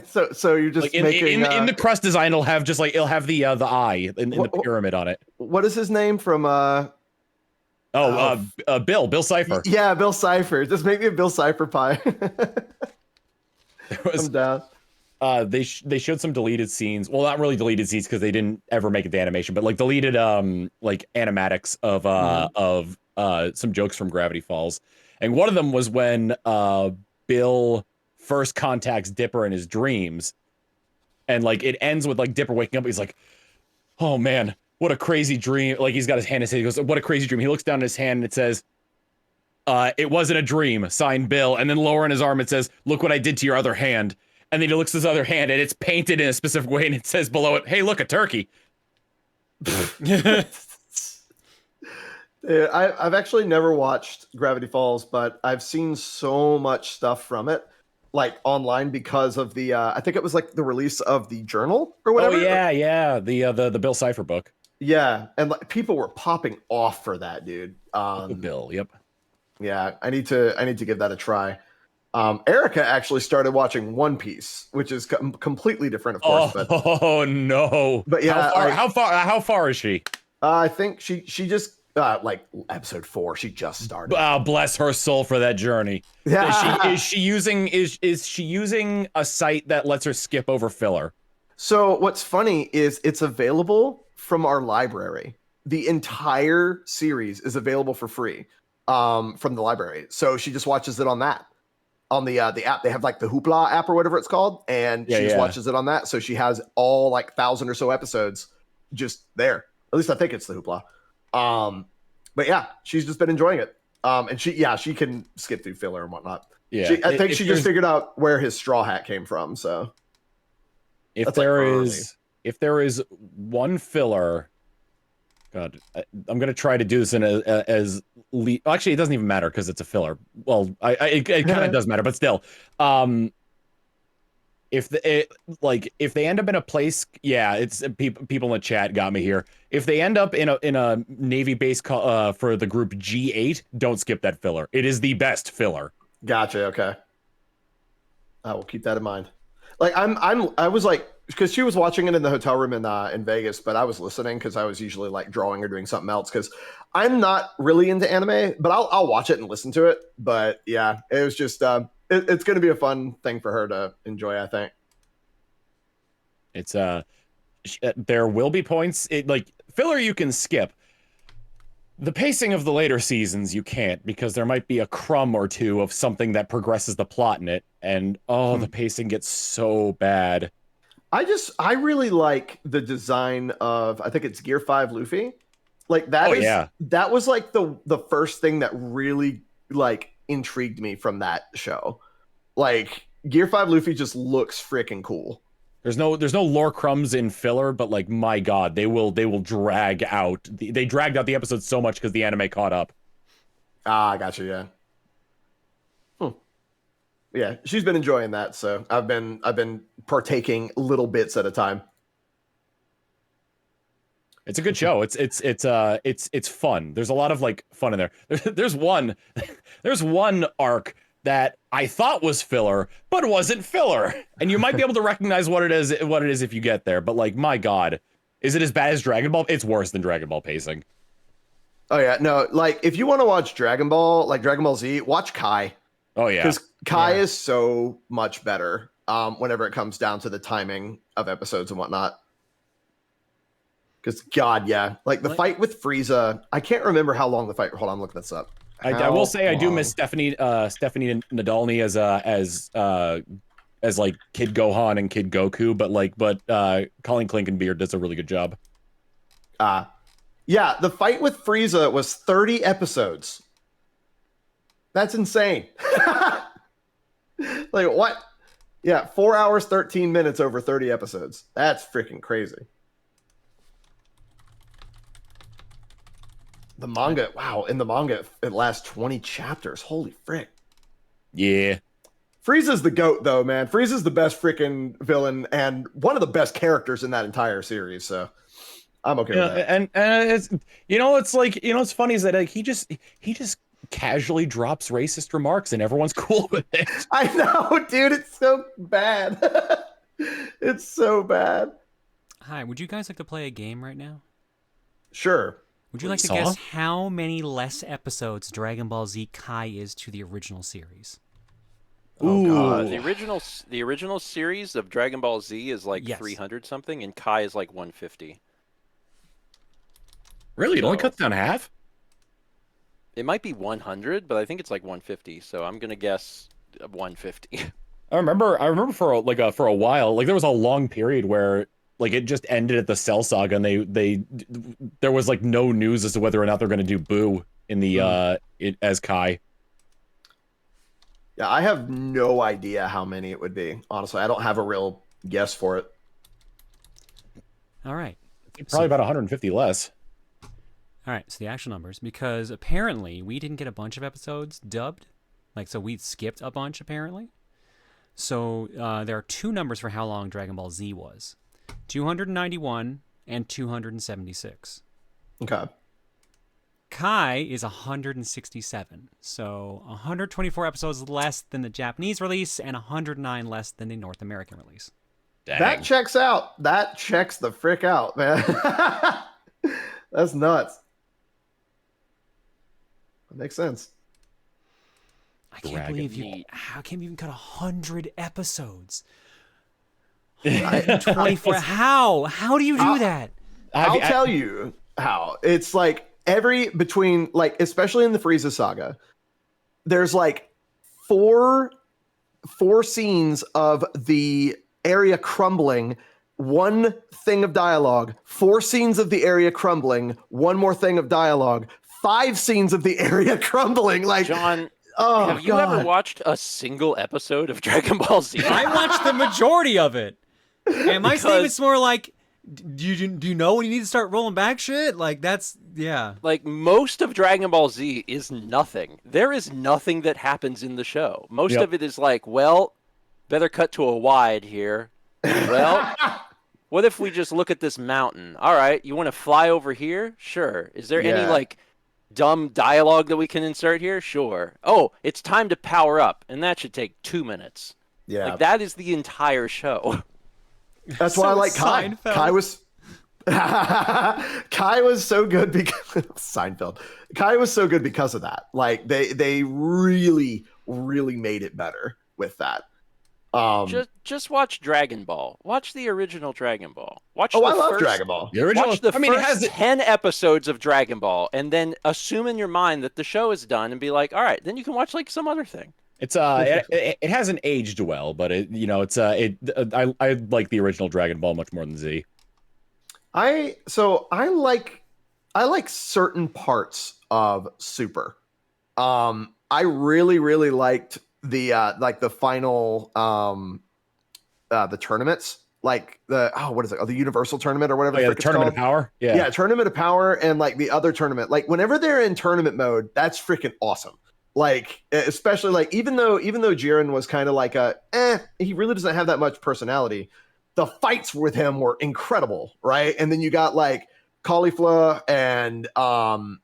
so you're just like making in the crust design. It'll have the eye in the pyramid on it. What is his name from? Bill Cipher. Yeah, Bill Cipher. Just make me a Bill Cipher pie. I'm down. They showed some deleted scenes. Well, not really deleted scenes because they didn't ever make it the animation, but like deleted like animatics of some jokes from Gravity Falls, and one of them was when Bill first contacts Dipper in his dreams, and like it ends with like Dipper waking up. He's like, "Oh man, what a crazy dream!" Like he's got his hand in his head. He goes, "What a crazy dream!" He looks down at his hand and it says, "It wasn't a dream." Signed Bill. And then lower in his arm it says, "Look what I did to your other hand." And then he looks at his other hand and it's painted in a specific way and it says below it, "Hey, look, a turkey." Yeah, I've actually never watched Gravity Falls, but I've seen so much stuff from it, like online because of the I think it was like the release of the journal or whatever. Oh yeah, the Bill Cipher book. Yeah, and like people were popping off for that, dude. Bill, yep. Yeah, I need to give that a try. Erica actually started watching One Piece, which is completely different, of course. Oh no! But yeah, how far is she? I think she just like episode 4. She just started. Bless her soul for that journey. Yeah. Is she using a site that lets her skip over filler? So what's funny is it's available from our library. The entire series is available for free from the library. So she just watches it on that. On the app, they have like the Hoopla app or whatever it's called, and she just watches it on that. So she has all like 1,000 or so episodes just there. At least I think it's the Hoopla. But yeah, she's just been enjoying it. And she can skip through filler and whatnot. Yeah, I think she just figured out where his straw hat came from. So if there is one filler, God, I'm gonna try to do this in actually it doesn't even matter because it's a filler. Well, it kind of does matter, but still, if they end up in a place, it's people in the chat got me here. If they end up in a Navy base for the group G8, don't skip that filler. It is the best filler. Gotcha. Okay, I will keep that in mind. Like I was like, because she was watching it in the hotel room in Vegas, but I was listening because I was usually like drawing or doing something else. Because I'm not really into anime, but I'll watch it and listen to it. But yeah, it was just it's going to be a fun thing for her to enjoy, I think. It's there will be points like filler you can skip. The pacing of the later seasons you can't, because there might be a crumb or two of something that progresses the plot in it, and the pacing gets so bad. I really like the design of, I think it's Gear 5 Luffy. Like that that was like the first thing that really like intrigued me from that show. Like Gear 5 Luffy just looks freaking cool. There's no lore crumbs in filler, but like my God, they will drag out. They dragged out the episode so much because the anime caught up. I gotcha. Yeah. Yeah, she's been enjoying that, so I've been partaking little bits at a time. It's a good show. It's fun. There's a lot of like fun in there. There's one arc that I thought was filler, but wasn't filler. And you might be able to recognize what it is if you get there. But like, my God, is it as bad as Dragon Ball? It's worse than Dragon Ball pacing. Oh yeah, no, like if you want to watch Dragon Ball, like Dragon Ball Z, watch Kai. Oh yeah, because Kai is so much better whenever it comes down to the timing of episodes and whatnot. Because God, like the fight with Frieza, I can't remember how long the fight. Hold on, look this up. I will say I do miss Stephanie Nadolny as like Kid Gohan and Kid Goku, but Colleen Clinkenbeard does a really good job. Yeah, the fight with Frieza was 30 episodes. That's insane. Like what? Yeah, 4 hours, 13 minutes over 30 episodes. That's freaking crazy. The manga, wow, in the manga, it lasts 20 chapters. Holy frick. Yeah. Frieza's the GOAT, though, man. Frieza's the best freaking villain and one of the best characters in that entire series, so I'm okay with that. And it's, it's like, it's funny is that like, he just casually drops racist remarks and everyone's cool with it. I know, dude. It's so bad. It's so bad. Hi, would you guys like to play a game right now? Sure. Would you like to guess how many less episodes Dragon Ball Z Kai is to the original series? The original series of Dragon Ball Z is like 300 something, and Kai is like 150. Really? It only cuts down half? It might be 100, but I think it's like 150. So I'm gonna guess 150. I remember for a while, like there was a long period where like it just ended at the Cell Saga, and there was like no news as to whether or not they're going to do Boo in the as Kai. Yeah, I have no idea how many it would be. Honestly, I don't have a real guess for it. All right. Probably about 150 less. All right, so the actual numbers, because apparently we didn't get a bunch of episodes dubbed. Like, so we skipped a bunch, apparently. So there are two numbers for how long Dragon Ball Z was. 291 and 276. Okay. Kai is 167. So 124 episodes less than the Japanese release and 109 less than the North American release. Dang. That checks out. That checks the frick out, man. That's nuts. That makes sense. I can't Dragon believe you. Meat. How can you even cut 100 episodes? I- 24. How do you do that? I'll tell you how. It's like between like, especially in the Frieza saga, there's like four scenes of the area crumbling, one thing of dialogue, 4 scenes of the area crumbling, one more thing of dialogue, 5 scenes of the area crumbling. Like, John, oh, have you God. ever watched a single episode of Dragon Ball Z? I watched the majority of it. And my Because- statement's more like, do you know when you need to start rolling back shit? Like, that's, yeah. Like, most of Dragon Ball Z is nothing. There is nothing that happens in the show. Most Yep. of it is like, well, better cut to a wide here. Well, what if we just look at this mountain? All right, you want to fly over here? Sure. Is there any, Yeah. like, dumb dialogue that we can insert here? Sure. Oh, it's time to power up, and that should take 2 minutes. Yeah. Like, that is the entire show. That's why I So like Kai. Seinfeld. Kai was so good because Seinfeld. Kai was so good because of that. Like they really made it better with that. Just watch Dragon Ball. Watch the original Dragon Ball. Watch I the love first, Dragon Ball. The original. Watch the I mean, it first has 10 episodes of Dragon Ball, and then assume in your mind that the show is done, and be like, all right, then you can watch like some other thing. it hasn't aged well, but I like the original Dragon Ball much more than Z. I like certain parts of Super. I really liked the final the tournaments, like what is it? Oh, the Universal Tournament or whatever. Oh, yeah, the the frick it's Tournament of called. Power. Yeah, Tournament of Power, and like the other tournament. Like whenever they're in tournament mode, that's freaking awesome. Like especially like even though Jiren was kind of like he really doesn't have that much personality. The fights with him were incredible, right? And then you got like Caulifla and or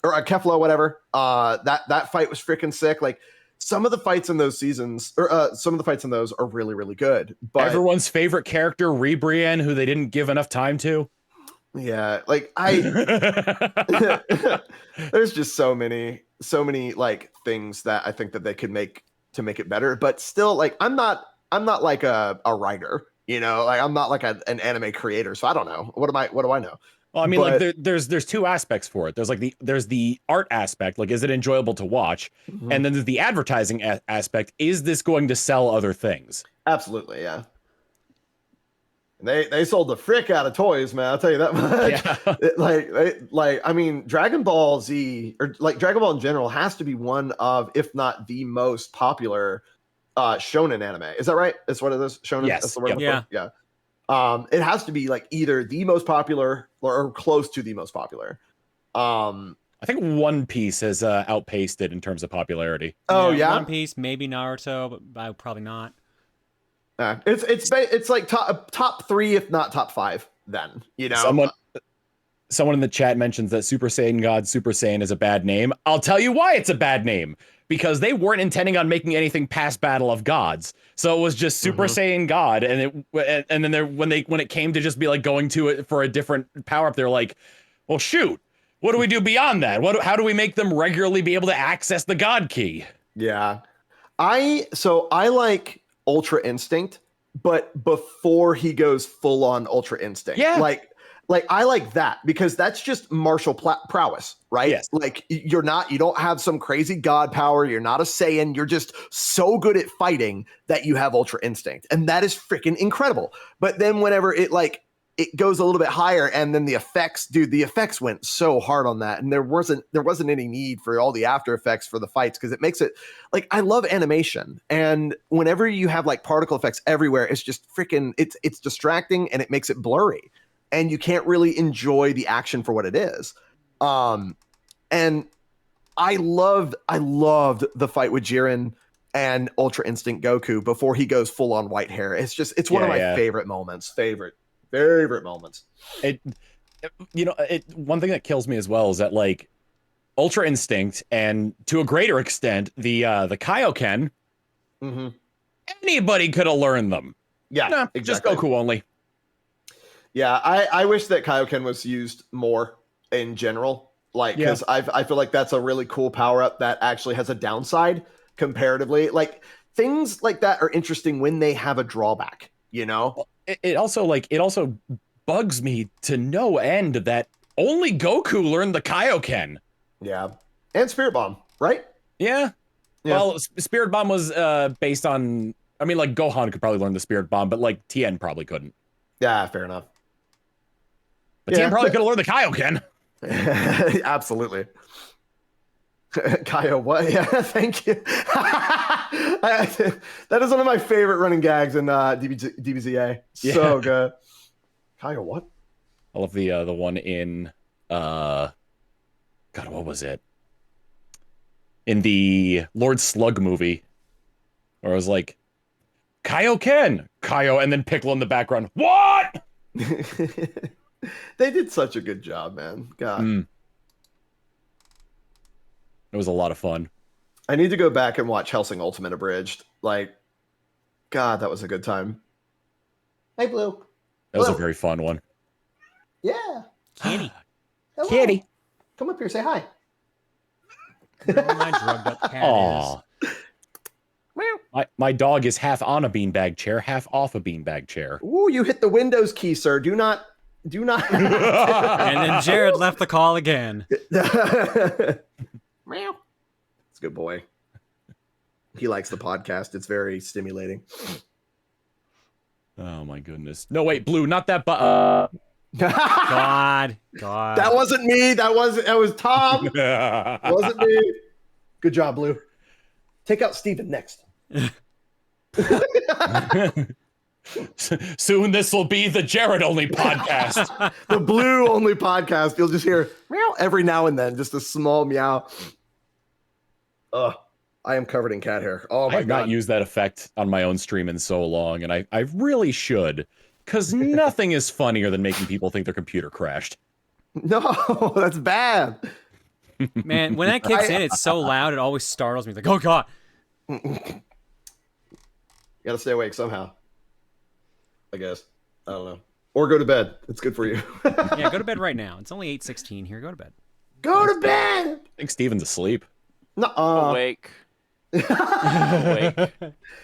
Kefla, whatever. That fight was freaking sick. Like some of the fights in those seasons, or some of the fights in those are really good. But Everyone's favorite character, Rebrienne, who they didn't give enough time to. yeah, like there's just so many like things that I think that they could make to make it better. But still, like I'm not like a writer, you know, like I'm not like an anime creator, so I don't know. What do I know? Well, I mean, But- like there's 2 aspects for it. There's the art aspect, like is it enjoyable to watch, and then there's the advertising aspect. Is this going to sell other things? Absolutely, yeah. They sold the frick out of toys, man. I'll tell you that much. Yeah. I mean, Dragon Ball Z, or like Dragon Ball in general, has to be one of, if not the most popular shonen anime. Is that right? That's what it is. Shonen. Yes. That's the word. I'm Yep. looking for? Yeah. It has to be like either the most popular or close to the most popular. I think One Piece has outpaced it in terms of popularity. Oh yeah. One Piece, maybe Naruto, but probably not. It's like top 3, if not top 5. Then you know. Someone in the chat mentions that Super Saiyan God Super Saiyan is a bad name. I'll tell you why it's a bad name. Because they weren't intending on making anything past Battle of Gods, so it was just Super Saiyan God, and then when it came to just be like going to it for a different power up, they're like, well, shoot, what do we do beyond that? How do we make them regularly be able to access the God Key? Yeah. I like Ultra Instinct, but before he goes full on Ultra Instinct. Yeah. Like Like I like that because that's just martial prowess, right? Yes. Like you don't have some crazy god power. You're not a Saiyan. You're just so good at fighting that you have Ultra Instinct, and that is freaking incredible. But then whenever it goes a little bit higher, and then the effects, dude, the effects went so hard on that, and there wasn't any need for all the after effects for the fights because it makes it like I love animation, and whenever you have like particle effects everywhere, it's just freaking it's distracting and it makes it blurry. And you can't really enjoy the action for what it is. And I loved the fight with Jiren and Ultra Instinct Goku before he goes full on white hair. It's one of my favorite moments. Favorite moments. One thing that kills me as well is that like Ultra Instinct and to a greater extent the Kaioken, anybody could have learned them. Yeah, nah, exactly. Just Goku only. Yeah, I wish that Kaioken was used more in general. Like, because I feel like that's a really cool power up that actually has a downside comparatively. Like things like that are interesting when they have a drawback. You know, it also bugs me to no end that only Goku learned the Kaioken. Yeah, and Spirit Bomb, right? Yeah. Well, Spirit Bomb was based on. I mean, like Gohan could probably learn the Spirit Bomb, but like Tien probably couldn't. Yeah, fair enough. But Tien probably could have learned the Kaioken. Absolutely. Kaio, what? Yeah, thank you. That is one of my favorite running gags in DBZA. So good. Kaio, what? I love the one in God, what was it? In the Lord Slug movie, where I was like, Kaioken, Kaio, and then Piccolo in the background. What? They did such a good job, man. God. It was a lot of fun. I need to go back and watch Hellsing Ultimate Abridged. Like, God, that was a good time. Hey, Blue. That was a very fun one. Yeah. Kitty. Hello. Kitty. Come up here, say hi. Wherever my drugged up cat is. My dog is half on a beanbag chair, half off a beanbag chair. Ooh, you hit the Windows key, sir. Do not. And then Jared left the call again. Meow. It's a good boy. He likes the podcast. It's very stimulating. Oh my goodness. No, wait, Blue, not that button. God. That wasn't me. That was Tom. Wasn't me. Good job, Blue. Take out Steven next. Soon this will be the Jared only podcast. The Blue only podcast. You'll just hear meow every now and then, just a small meow. Ugh, I am covered in cat hair. Oh my I've God. not used that effect on my own stream in so long, and I really should, because nothing is funnier than making people think their computer crashed. No, that's bad. Man, when that kicks in, it's so loud, it always startles me. It's like, oh God. You gotta stay awake somehow. I guess. I don't know. Or go to bed. It's good for you. Yeah, go to bed right now. It's only 8:16 here. Go to bed. Go to bed! I think Steven's asleep. No, Awake. Awake.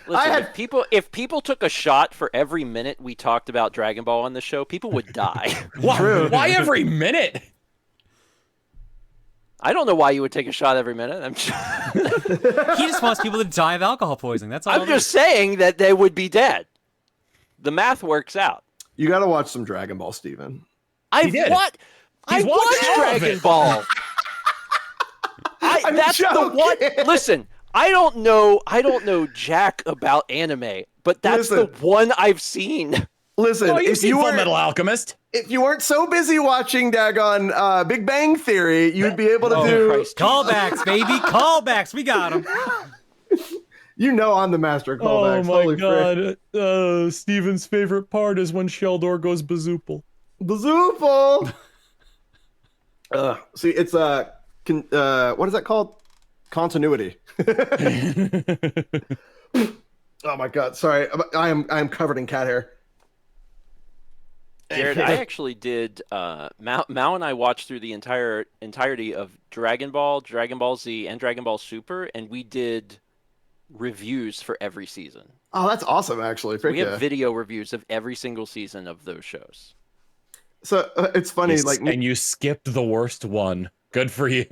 Listen, if people took a shot for every minute we talked about Dragon Ball on the show, people would die. Why? Why every minute? I don't know why you would take a shot every minute. He just wants people to die of alcohol poisoning. That's all. I'm just saying that they would be dead. The math works out. You gotta watch some Dragon Ball, Steven. I watched Dragon Ball. That's joking. the one. Listen, I don't know jack about anime, but that's the one I've seen. Listen, Oh, you've if seen you Full weren't Metal Alchemist. if you weren't so busy watching Dagon Big Bang Theory, you'd be able to do Christ. Callbacks, baby. Callbacks. We got them. You know I'm the master of callbacks. Oh my Holy God! Steven's favorite part is when Sheldor goes bazoople. Bazoople. See, it's what is that called? Continuity. Oh my God! Sorry, I am covered in cat hair. Jared, I actually did. Mao and I watched through the entirety of Dragon Ball, Dragon Ball Z, and Dragon Ball Super, and we did reviews for every season. Oh, that's awesome! Actually, We have video reviews of every single season of those shows. So it's funny, Yes, like and you skipped the worst one. Good for you.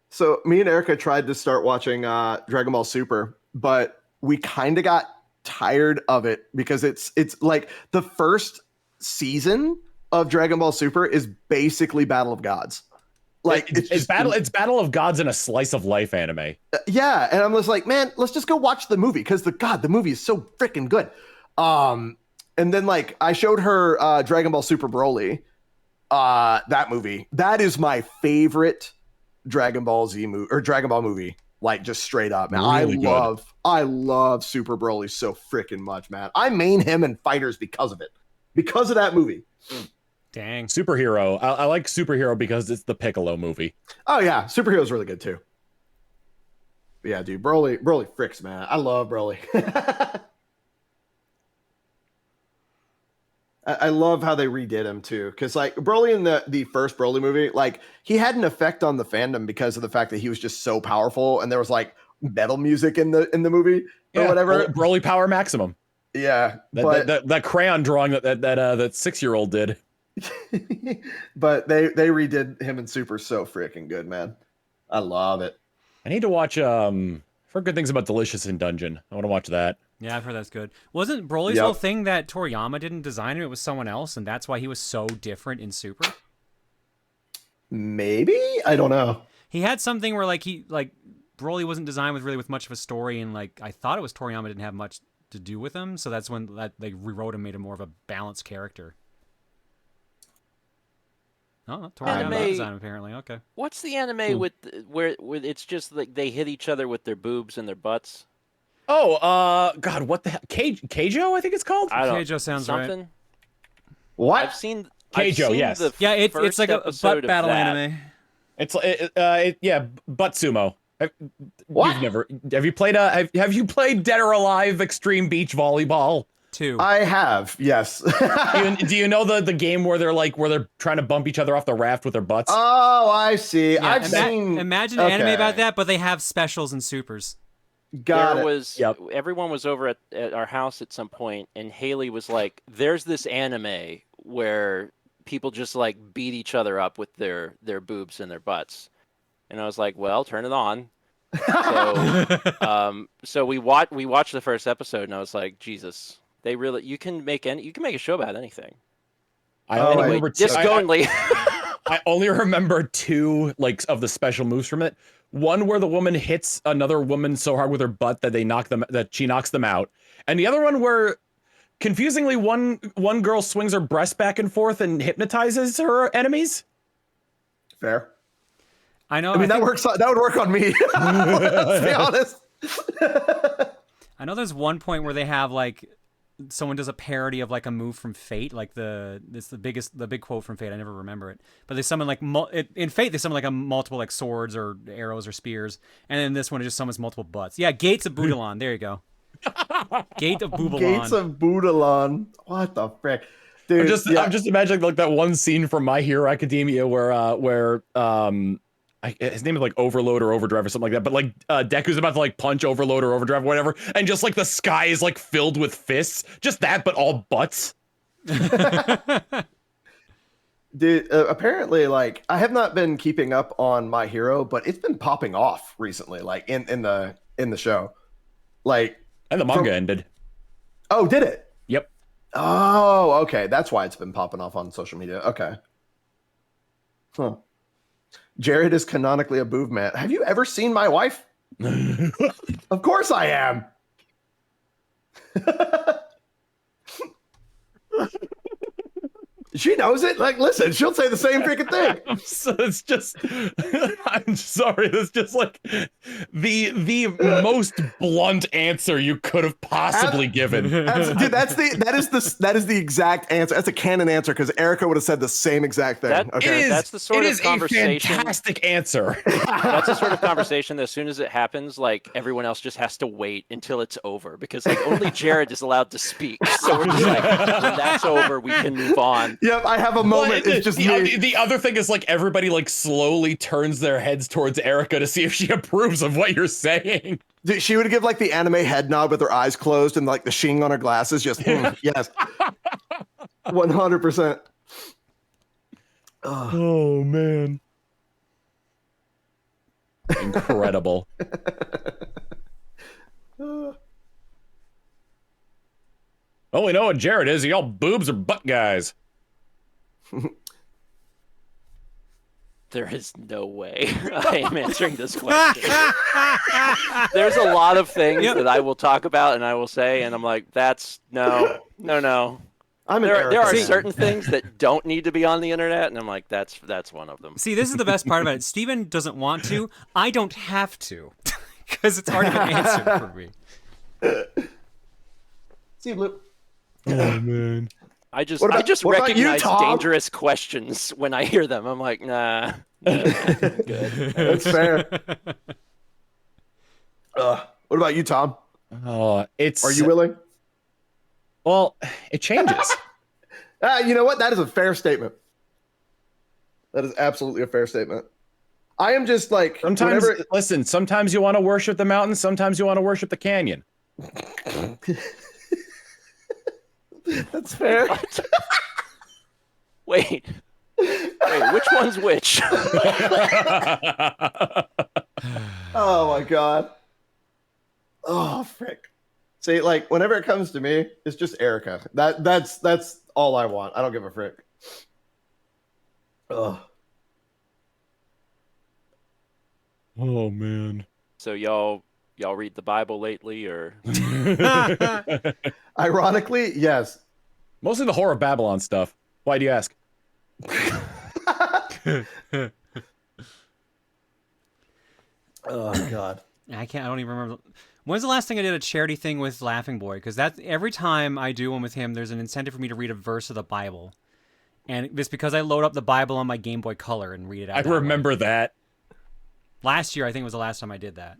so me and Erica tried to start watching Dragon Ball Super, but we kind of got tired of it because it's like the first season of Dragon Ball Super is basically Battle of Gods. Like It's Battle of Gods in a slice of life anime. yeah, and I'm just like, man, let's just go watch the movie because the movie is so freaking good. And then like I showed her Dragon Ball Super Broly, that movie. That is my favorite Dragon Ball Z movie or Dragon Ball movie. Like just straight up, man. Really I love Super Broly so freaking much, man. I main him in fighters because of it, because of that movie. Dang. Superhero. I like Superhero because it's the Piccolo movie. Oh yeah, Superhero's really good too. But yeah, dude, Broly fricks, man. I love Broly. I love how they redid him too, because like Broly in the first Broly movie, like he had an effect on the fandom because of the fact that he was just so powerful, and there was like metal music in the movie or whatever. Broly Power Maximum. Yeah, That crayon drawing that 6-year-old did. but they redid him in Super so freaking good, man. I love it. I need to watch. Heard good things about Delicious in Dungeon. I want to watch that. Yeah, I've heard that's good. Wasn't Broly's whole thing that Toriyama didn't design him? It was someone else, and that's why he was so different in Super? Maybe? I don't know. He had something where Broly wasn't designed with much of a story, and like I thought it was Toriyama didn't have much to do with him, so that's when they rewrote him, made him more of a balanced character. Oh, Toriyama designed him apparently. Okay. What's the anime with where it's just like they hit each other with their boobs and their butts? Oh, God, what the hell? Keijo, I think it's called? Keijo sounds something? right. What? I've seen Keijo, yes. Yeah, it's like a butt battle anime. It's yeah, butt sumo. What? Have you played have you played Dead or Alive Extreme Beach Volleyball? 2. I have, yes. Do you know the game where they're trying to bump each other off the raft with their butts? Oh, I see. Yeah, I've seen. Imagine an anime about that, but they have specials and supers. Everyone was over at our house at some point, and Haley was like, "There's this anime where people just like beat each other up with their boobs and their butts," and I was like, "Well, turn it on." So we watched the first episode, and I was like, "Jesus, you can make a show about anything." I only remember I only remember 2 like of the special moves from it. One where the woman hits another woman so hard with her butt that she knocks them out, and the other one where, confusingly, one girl swings her breast back and forth and hypnotizes her enemies. Fair. I know. I mean, that would work on me. Let's be honest. I know there's one point where they have like someone does a parody of like a move from Fate, like the big quote from Fate. I never remember it, but they summon like in Fate they summon like a multiple like swords or arrows or spears, and then this one it just summons multiple butts. Yeah, Gates of Budalan. There you go. Gate of Budalan. Gates of Budalan. What the frick, dude? I'm just imagining like that one scene from My Hero Academia where his name is like Overload or Overdrive or something like that, but like Deku's about to like punch Overload or Overdrive or whatever, and just like the sky is like filled with fists, just that, but all butts. Dude, apparently, like I have not been keeping up on My Hero, but it's been popping off recently, like in the show, like. And the manga ended. Oh, did it? Yep. Oh, okay, that's why it's been popping off on social media. Okay. Huh. Jared is canonically a boob man. Have you ever seen my wife? Of course I am. She knows it. Like, listen, she'll say the same freaking thing. So it's just, I'm sorry. That's just like the most blunt answer you could have possibly given. Dude, that is the exact answer. That's a canon answer because Erica would have said the same exact thing. That's the sort of conversation. A fantastic answer. That's the sort of conversation that as soon as it happens, like everyone else just has to wait until it's over because like only Jared is allowed to speak. So we're just like, when that's over, we can move on. Yep, I have a moment. It's just me. The other thing is like everybody like slowly turns their heads towards Erica to see if she approves of what you're saying. Dude, she would give like the anime head nod with her eyes closed and like the sheen on her glasses. Just yes, 100%. Ugh. Oh man. Incredible. Well, we know what Jared is. Y'all boobs or butt guys. There is no way I am answering this question. There's a lot of things that I will talk about and I will say, and I'm like, that's no. There are certain things that don't need to be on the internet, and I'm like, that's one of them. See, this is the best part about it. Steven doesn't want to. I don't have to, because it's already been answered for me. See you, Blue. Oh man. I just recognize dangerous questions when I hear them. I'm like, nah. Good. That's fair. What about you, Tom? Oh, Are you willing? Well, it changes. You know what? That is a fair statement. That is absolutely a fair statement. I am just like Sometimes, listen, sometimes you want to worship the mountain, sometimes you want to worship the canyon. That's fair. Wait, which one's which? Oh my god. Oh frick. See, like whenever it comes to me, it's just Erica. That's all I want. I don't give a frick. Ugh. Oh man. So y'all read the Bible lately, or? Ironically, yes. Mostly the Horror of Babylon stuff. Why do you ask? Oh god. I don't even remember. When's the last thing I did a charity thing with Laughing Boy? Because that every time I do one with him, there's an incentive for me to read a verse of the Bible, and it's because I load up the Bible on my Game Boy Color and read it out. I remember that. Last year, I think was the last time I did that.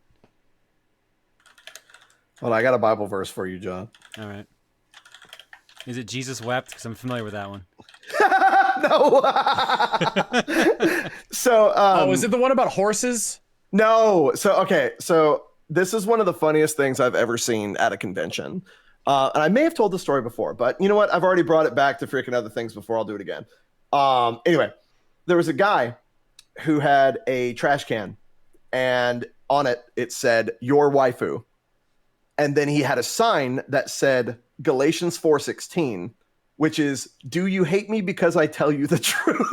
Well, I got a Bible verse for you, John. All right. Is it Jesus wept? Because I'm familiar with that one. No. So, is it the one about horses? No. So, okay. So this is one of the funniest things I've ever seen at a convention. And I may have told the story before, but you know what? I've already brought it back to freaking other things before. I'll do it again. Anyway, there was a guy who had a trash can, and on it, it said, "Your waifu." And then he had a sign that said Galatians 4:16, which is, "Do you hate me because I tell you the truth?"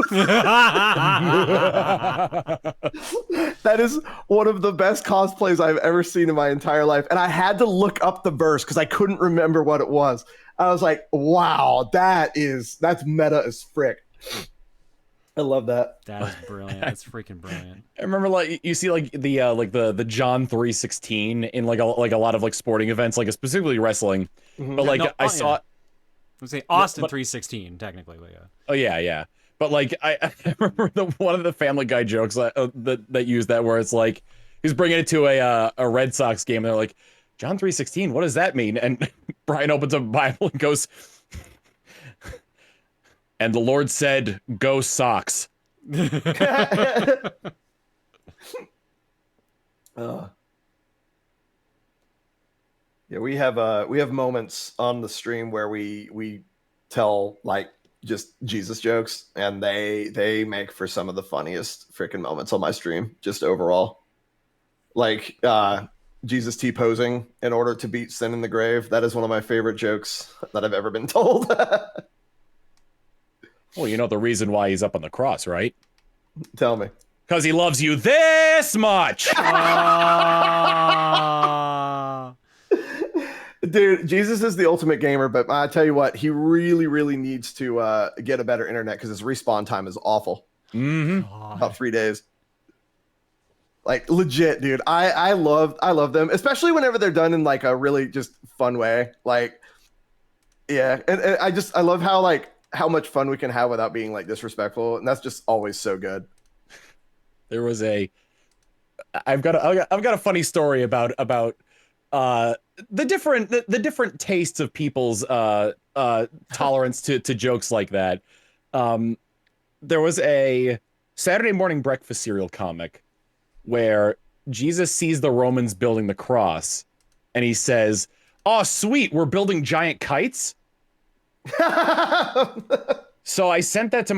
That is one of the best cosplays I've ever seen in my entire life. And I had to look up the verse because I couldn't remember what it was. I was like, wow, that's meta as frick. I love that. That is brilliant. That's freaking brilliant. I remember, like, you see, like the John 3:16 in like a lot of like sporting events, like specifically wrestling. Mm-hmm. But like I saw. I would say Austin 3:16 technically. But yeah. Oh yeah. But like I remember one of the Family Guy jokes that used that, where it's like he's bringing it to a Red Sox game, and they're like, John 3:16, what does that mean? And Brian opens up a Bible and goes, "And the Lord said, go Sox." Yeah, we have moments on the stream where we tell like just Jesus jokes, and they make for some of the funniest freaking moments on my stream, just overall. Like Jesus T-posing in order to beat sin in the grave. That is one of my favorite jokes that I've ever been told. Well, you know the reason why he's up on the cross, right? Tell me. Because he loves you this much. Dude, Jesus is the ultimate gamer, but I tell you what, he really, really needs to get a better internet because his respawn time is awful. Mm-hmm. About 3 days. Like legit, dude. I love them, especially whenever they're done in like a really just fun way. Like, yeah, and I love how much fun we can have without being like disrespectful, and that's just always so good. There was I've got a funny story about the different tastes of people's tolerance to jokes like that. There was a Saturday morning breakfast cereal comic where Jesus sees the Romans building the cross, and he says, "Oh, sweet, we're building giant kites." So I sent that to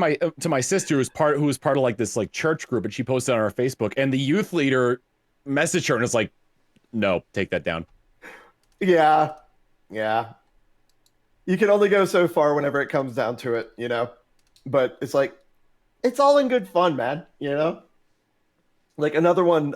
my sister who was part of like this like church group, and she posted on our Facebook, and the youth leader messaged her and was like, "No, take that down." Yeah, yeah. You can only go so far whenever it comes down to it, you know. But it's like it's all in good fun, man. You know. Like another one.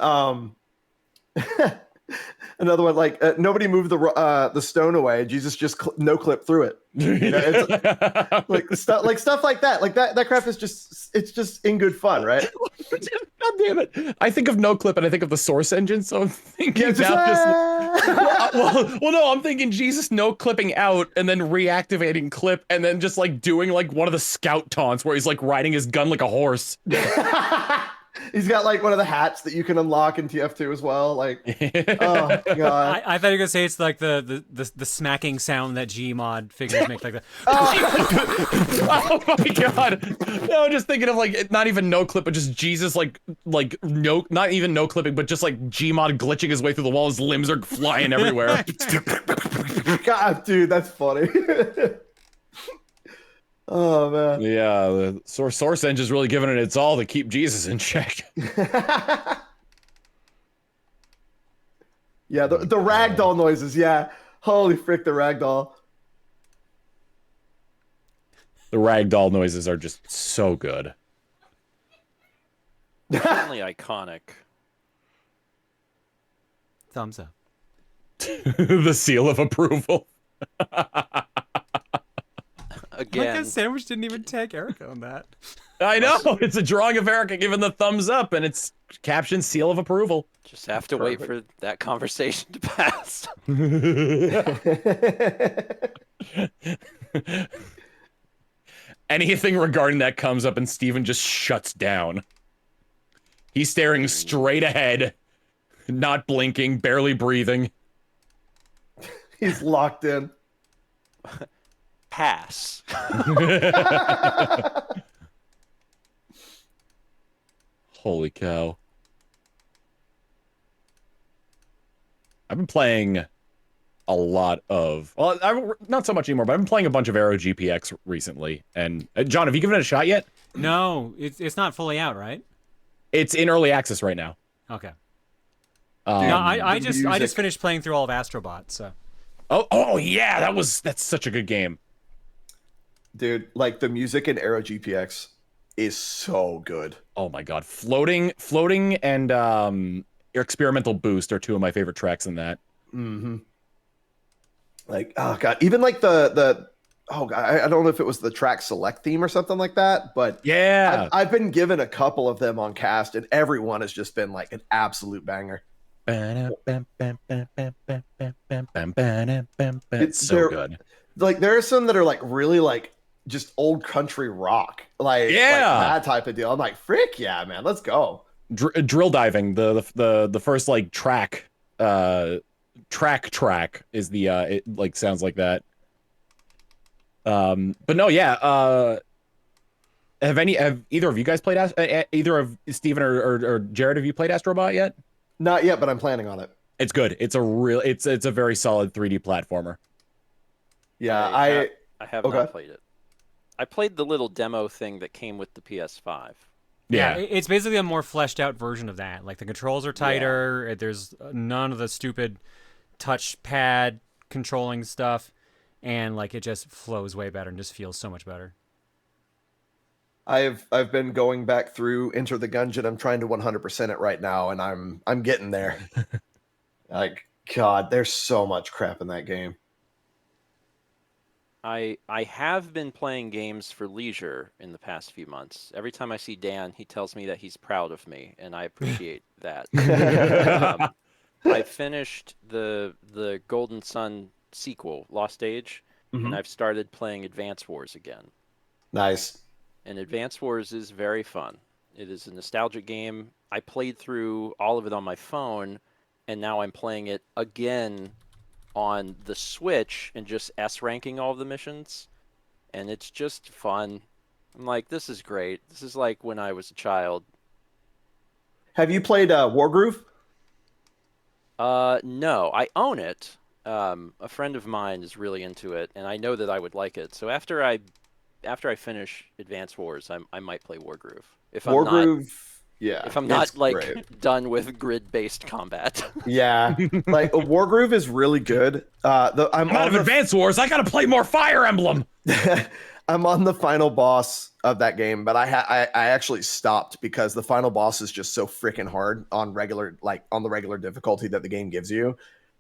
Another one, like nobody moved the stone away. Jesus just no clip through it. You know, it's like stuff like that. Like that craft is just in good fun, right? God damn it! I think of no clip and I think of the source engine. So I'm thinking Yeah, well, no, I'm thinking Jesus no clipping out and then reactivating clip and then just like doing like one of the scout taunts where he's like riding his gun like a horse. He's got like one of the hats that you can unlock in TF2 as well. Like, oh god! I thought you were gonna say it's like the smacking sound that Gmod figures make, like the. Oh my god! No, I'm just thinking of like not even no clip, but just Jesus like no, not even no clipping, but just like Gmod glitching his way through the wall. His limbs are flying everywhere. God, dude, that's funny. Oh man. Yeah, the source engine's really giving it its all to keep Jesus in check. Yeah, the ragdoll noises. Yeah, holy frick, the ragdoll. The ragdoll noises are just so good. Certainly iconic. Thumbs up. The seal of approval. Again, Like, Sandwich didn't even tag Erica on that. I know, it's a drawing of Erica giving the thumbs up, and it's captioned seal of approval. just have to wait for that conversation to pass. Anything regarding that comes up and Steven just shuts down. He's staring straight ahead, not blinking, barely breathing. He's locked in. Pass. Holy cow. I've been playing a lot of, well, not so much anymore, but I've been playing a bunch of Aero GPX recently. And John, have you given it a shot yet? No, it's not fully out, right? It's in early access right now. Okay. No, I just finished playing through all of Astrobot, so. Oh yeah, that's such a good game. Dude, like the music in Aero GPX is so good. Oh my god, floating and experimental boost are two of my favorite tracks in that. Mm-hmm. Like, oh god, even like the oh god, I don't know if it was the track select theme or something like that, but yeah, I've been given a couple of them on cast, and every one has just been like an absolute banger. It's so good. Like there are some that are like really like just old country rock, like that type of deal. I'm like, frick yeah, man, let's go. Drill diving, the first like track is the it like sounds like that. But no, yeah. Have either of you guys played either of Steven or Jared, have you played Astrobot yet? Not yet, but I'm planning on it. It's good. It's a very solid 3D platformer. Yeah, I have not played it. I played the little demo thing that came with the PS5. Yeah, it's basically a more fleshed out version of that. Like the controls are tighter. Yeah. There's none of the stupid touchpad controlling stuff, and like it just flows way better and just feels so much better. I've been going back through Enter the Gungeon. I'm trying to 100% it right now, and I'm getting there. Like God, there's so much crap in that game. I have been playing games for leisure in the past few months. Every time I see Dan, he tells me that he's proud of me, and I appreciate that. I finished the Golden Sun sequel, Lost Age, and I've started playing Advance Wars again. Nice. And Advance Wars is very fun. It is a nostalgic game. I played through all of it on my phone, and now I'm playing it again on the Switch and just S-ranking all of the missions, and it's just fun. I'm like, this is great. This is like when I was a child. Have you played Wargroove? No, I own it. A friend of mine is really into it, and I know that I would like it. So after I after I finish Advance Wars, I might play Wargroove. If I'm not Wargroove, yeah. if I'm it's not like great. done with grid-based combat. Yeah, like Wargroove is really good. I'm I'm out of Advance Wars. I gotta play more Fire Emblem. I'm on the final boss of that game, but I actually stopped because the final boss is just so freaking hard on the regular difficulty that the game gives you,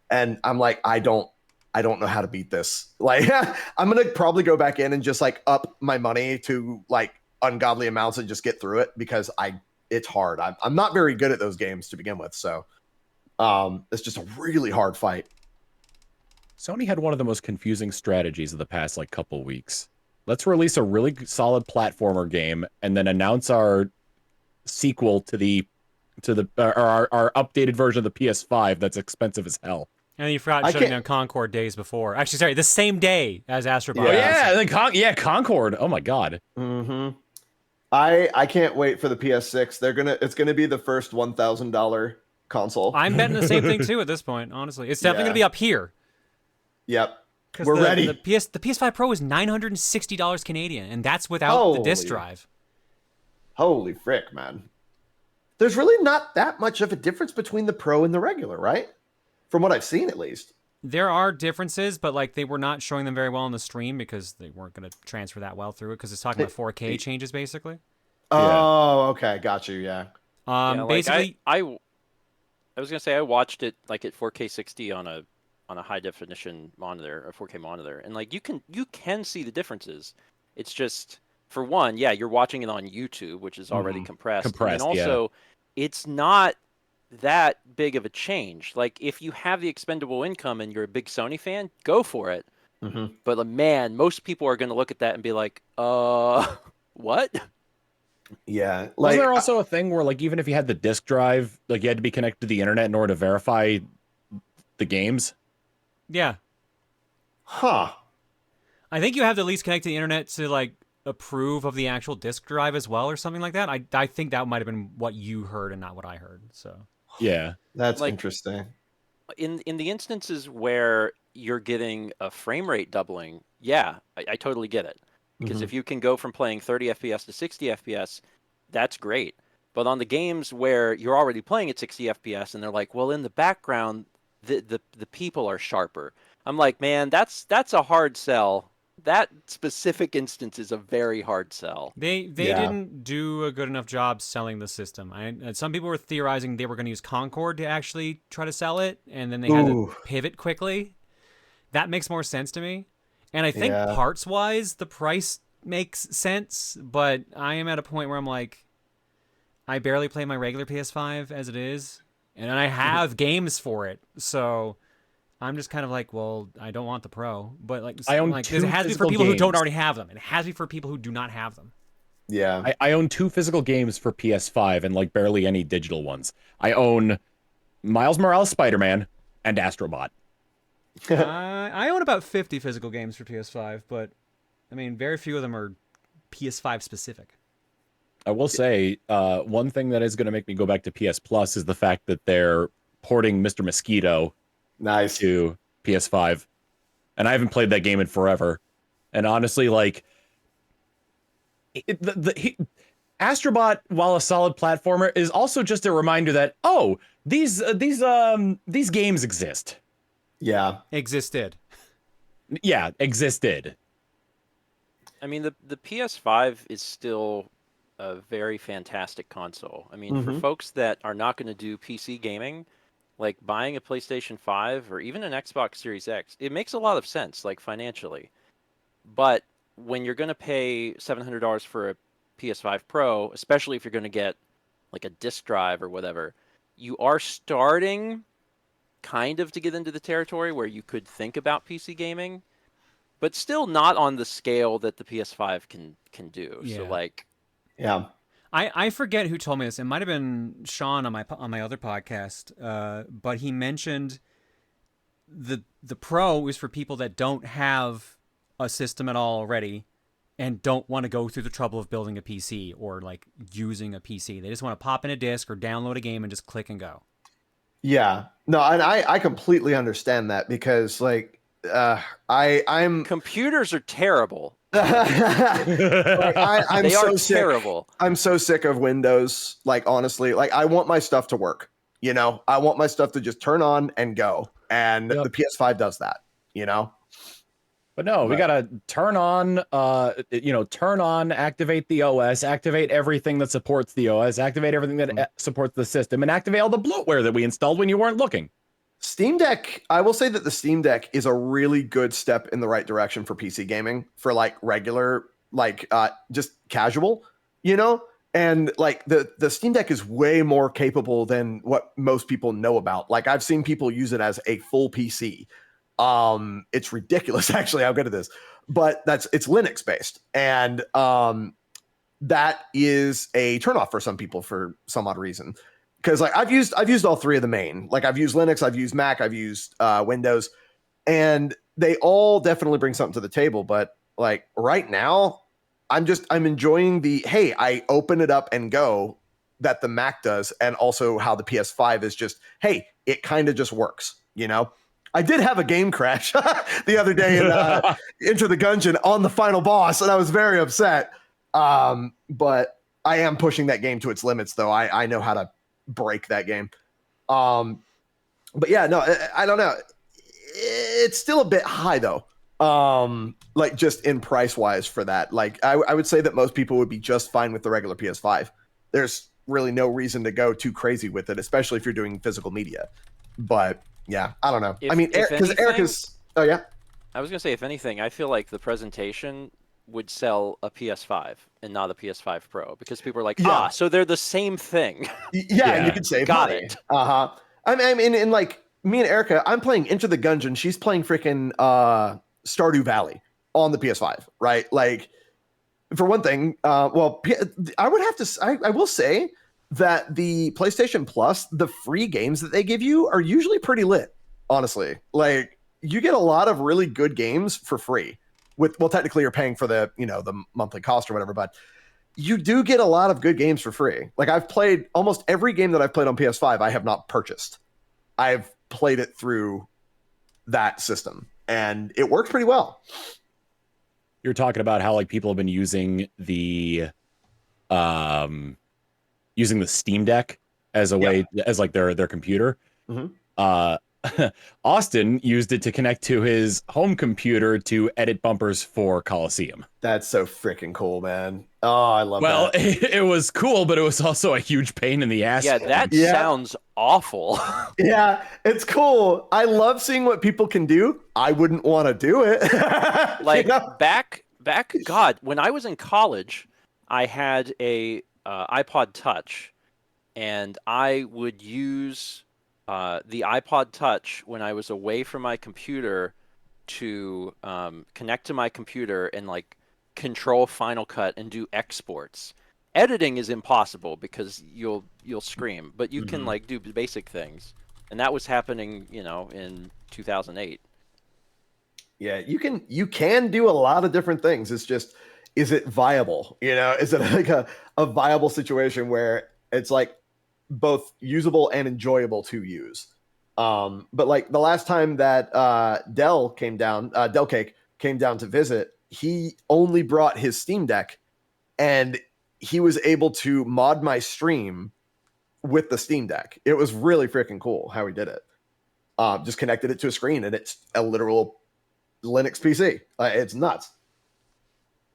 and I'm like, I don't know how to beat this. Like, I'm gonna probably go back in and just like up my money to like ungodly amounts and just get through it because it's hard. I'm not very good at those games to begin with, so it's just a really hard fight. Sony had one of the most confusing strategies of the past like couple weeks. Let's release a really solid platformer game and then announce our sequel to our updated version of the PS5 that's expensive as hell. And you forgot shutting down Concord days before. Actually, sorry, the same day as Astrobot. Oh yeah, and then Concord. Oh my god. Mm-hmm. I can't wait for the PS6. It's gonna be the first $1,000 console. I'm betting the same thing too at this point. Honestly, it's definitely gonna be up here. Yep. We're ready. The PS5 Pro is $960 Canadian, and that's without the disc drive. Holy frick, man! There's really not that much of a difference between the Pro and the regular, right? From what I've seen, at least. There are differences, but like they were not showing them very well on the stream because they weren't going to transfer that well through it because it's talking about 4K changes basically. Oh, okay, got you. Yeah. Basically, I was gonna say I watched it like at 4K 60 on a high definition monitor, a 4K monitor, and like you can see the differences. It's just, for one, yeah, you're watching it on YouTube, which is already compressed, and also it's not that big of a change. Like if you have the expendable income and you're a big Sony fan, go for it. But man, most people are going to look at that and be like, what? Yeah. Was there also a thing where like even if you had the disc drive, like you had to be connected to the internet in order to verify the games? Yeah. Huh. I think you have to at least connect to the internet to like approve of the actual disc drive as well or something like that. I think that might have been what you heard and not what I heard. So yeah, that's interesting. In the instances where you're getting a frame rate doubling, yeah, I totally get it. Because if you can go from playing 30 FPS to 60 FPS, that's great. But on the games where you're already playing at 60 FPS and they're like, well, in the background, the people are sharper. I'm like, man, that's a hard sell. That specific instance is a very hard sell. They didn't do a good enough job selling the system. Some people were theorizing they were going to use Concord to actually try to sell it, and then they had to pivot quickly. That makes more sense to me. And I think parts-wise, the price makes sense, but I am at a point where I'm like, I barely play my regular PS5 as it is, and I have games for it, so I'm just kind of like, well, I don't want the Pro, but like, I own it has to be for people who don't already have them. It has to be for people who do not have them. Yeah. I own 2 physical games for PS5 and like barely any digital ones. I own Miles Morales Spider-Man and Astrobot. I own about 50 physical games for PS5, but I mean, very few of them are PS5 specific. I will say, one thing that is going to make me go back to PS Plus is the fact that they're porting Mr. Mosquito to PS5. And I haven't played that game in forever. And honestly, like, Astrobot, while a solid platformer, is also just a reminder that, oh, these games exist. Yeah. Existed. Yeah, existed. I mean, the PS5 is still a very fantastic console. I mean, for folks that are not going to do PC gaming, like buying a PlayStation 5 or even an Xbox Series X, it makes a lot of sense, like financially. But when you're going to pay $700 for a PS5 Pro, especially if you're going to get like a disc drive or whatever, you are starting kind of to get into the territory where you could think about PC gaming, but still not on the scale that the PS5 can do. Yeah. So like, yeah. I forget who told me this. It might have been Sean on my other podcast, but he mentioned the Pro is for people that don't have a system at all already and don't want to go through the trouble of building a PC or like using a PC. They just want to pop in a disc or download a game and just click and go. Yeah. No, and I completely understand that because like I'm computers are terrible. Like, I'm They so are sick. terrible. I'm so sick of Windows. Like, honestly, like I want my stuff to work. You know, I want my stuff to just turn on and go. And Yep. the PS5 does that. You know. But no, we Right. gotta turn on, turn on, activate the OS, activate everything that supports the OS, activate everything that supports the system, and activate all the bloatware that we installed when you weren't looking. Steam Deck, I will say that the Steam Deck is a really good step in the right direction for PC gaming, for like regular, like just casual, you know? And like the Steam Deck is way more capable than what most people know about. Like I've seen people use it as a full PC. It's ridiculous actually how good it is. But it's Linux based. And that is a turnoff for some people for some odd reason. Because like I've used all three of the main. Like I've used Linux, I've used Mac, I've used Windows, and they all definitely bring something to the table. But like right now, I'm enjoying the hey, I open it up and go that the Mac does, and also how the PS5 is just hey, it kind of just works, you know. I did have a game crash the other day in Enter the Gungeon on the final boss, and I was very upset. But I am pushing that game to its limits, though. I know how to break that game. But yeah, no, I don't know. It's still a bit high though. Like just in price wise for that. Like I would say that most people would be just fine with the regular PS5. There's really no reason to go too crazy with it, especially if you're doing physical media. But yeah, I don't know. I mean, because Eric is. Oh yeah. I was gonna say, if anything, I feel like the presentation would sell a PS5 and not a PS5 Pro because people are like, so they're the same thing. Yeah, and you could save Got money. it. I mean, in like me and Erica, I'm playing Enter the Gungeon. She's playing freaking Stardew Valley on the PS5, right? Like, for one thing, I would have to. I will say that the PlayStation Plus, the free games that they give you are usually pretty lit. Honestly, like you get a lot of really good games for free. Technically you're paying for the the monthly cost or whatever, but you do get a lot of good games for free. Like I've played almost every game that I've played on PS5 I have not purchased. I've played it through that system and it works pretty well. You're talking about how like people have been using the Steam Deck as a way as like their computer. Austin used it to connect to his home computer to edit bumpers for Coliseum. That's so freaking cool, man. Oh, I love that. Well, it was cool, but it was also a huge pain in the ass. Yeah, that sounds awful. Yeah, it's cool. I love seeing what people can do. I wouldn't want to do it. Like back, God, when I was in college, I had a iPod Touch, and I would use the iPod Touch when I was away from my computer to connect to my computer and like control Final Cut and do exports. Editing is impossible because you'll scream, but you can like do basic things, and that was happening, in 2008. Yeah, you can do a lot of different things. It's just, is it viable? Is it like a viable situation where it's like both usable and enjoyable to use? But like the last time that Del Cake came down to visit, he only brought his Steam Deck, and he was able to mod my stream with the Steam Deck. It was really freaking cool how he did it. Just connected it to a screen, and it's a literal Linux PC. It's nuts.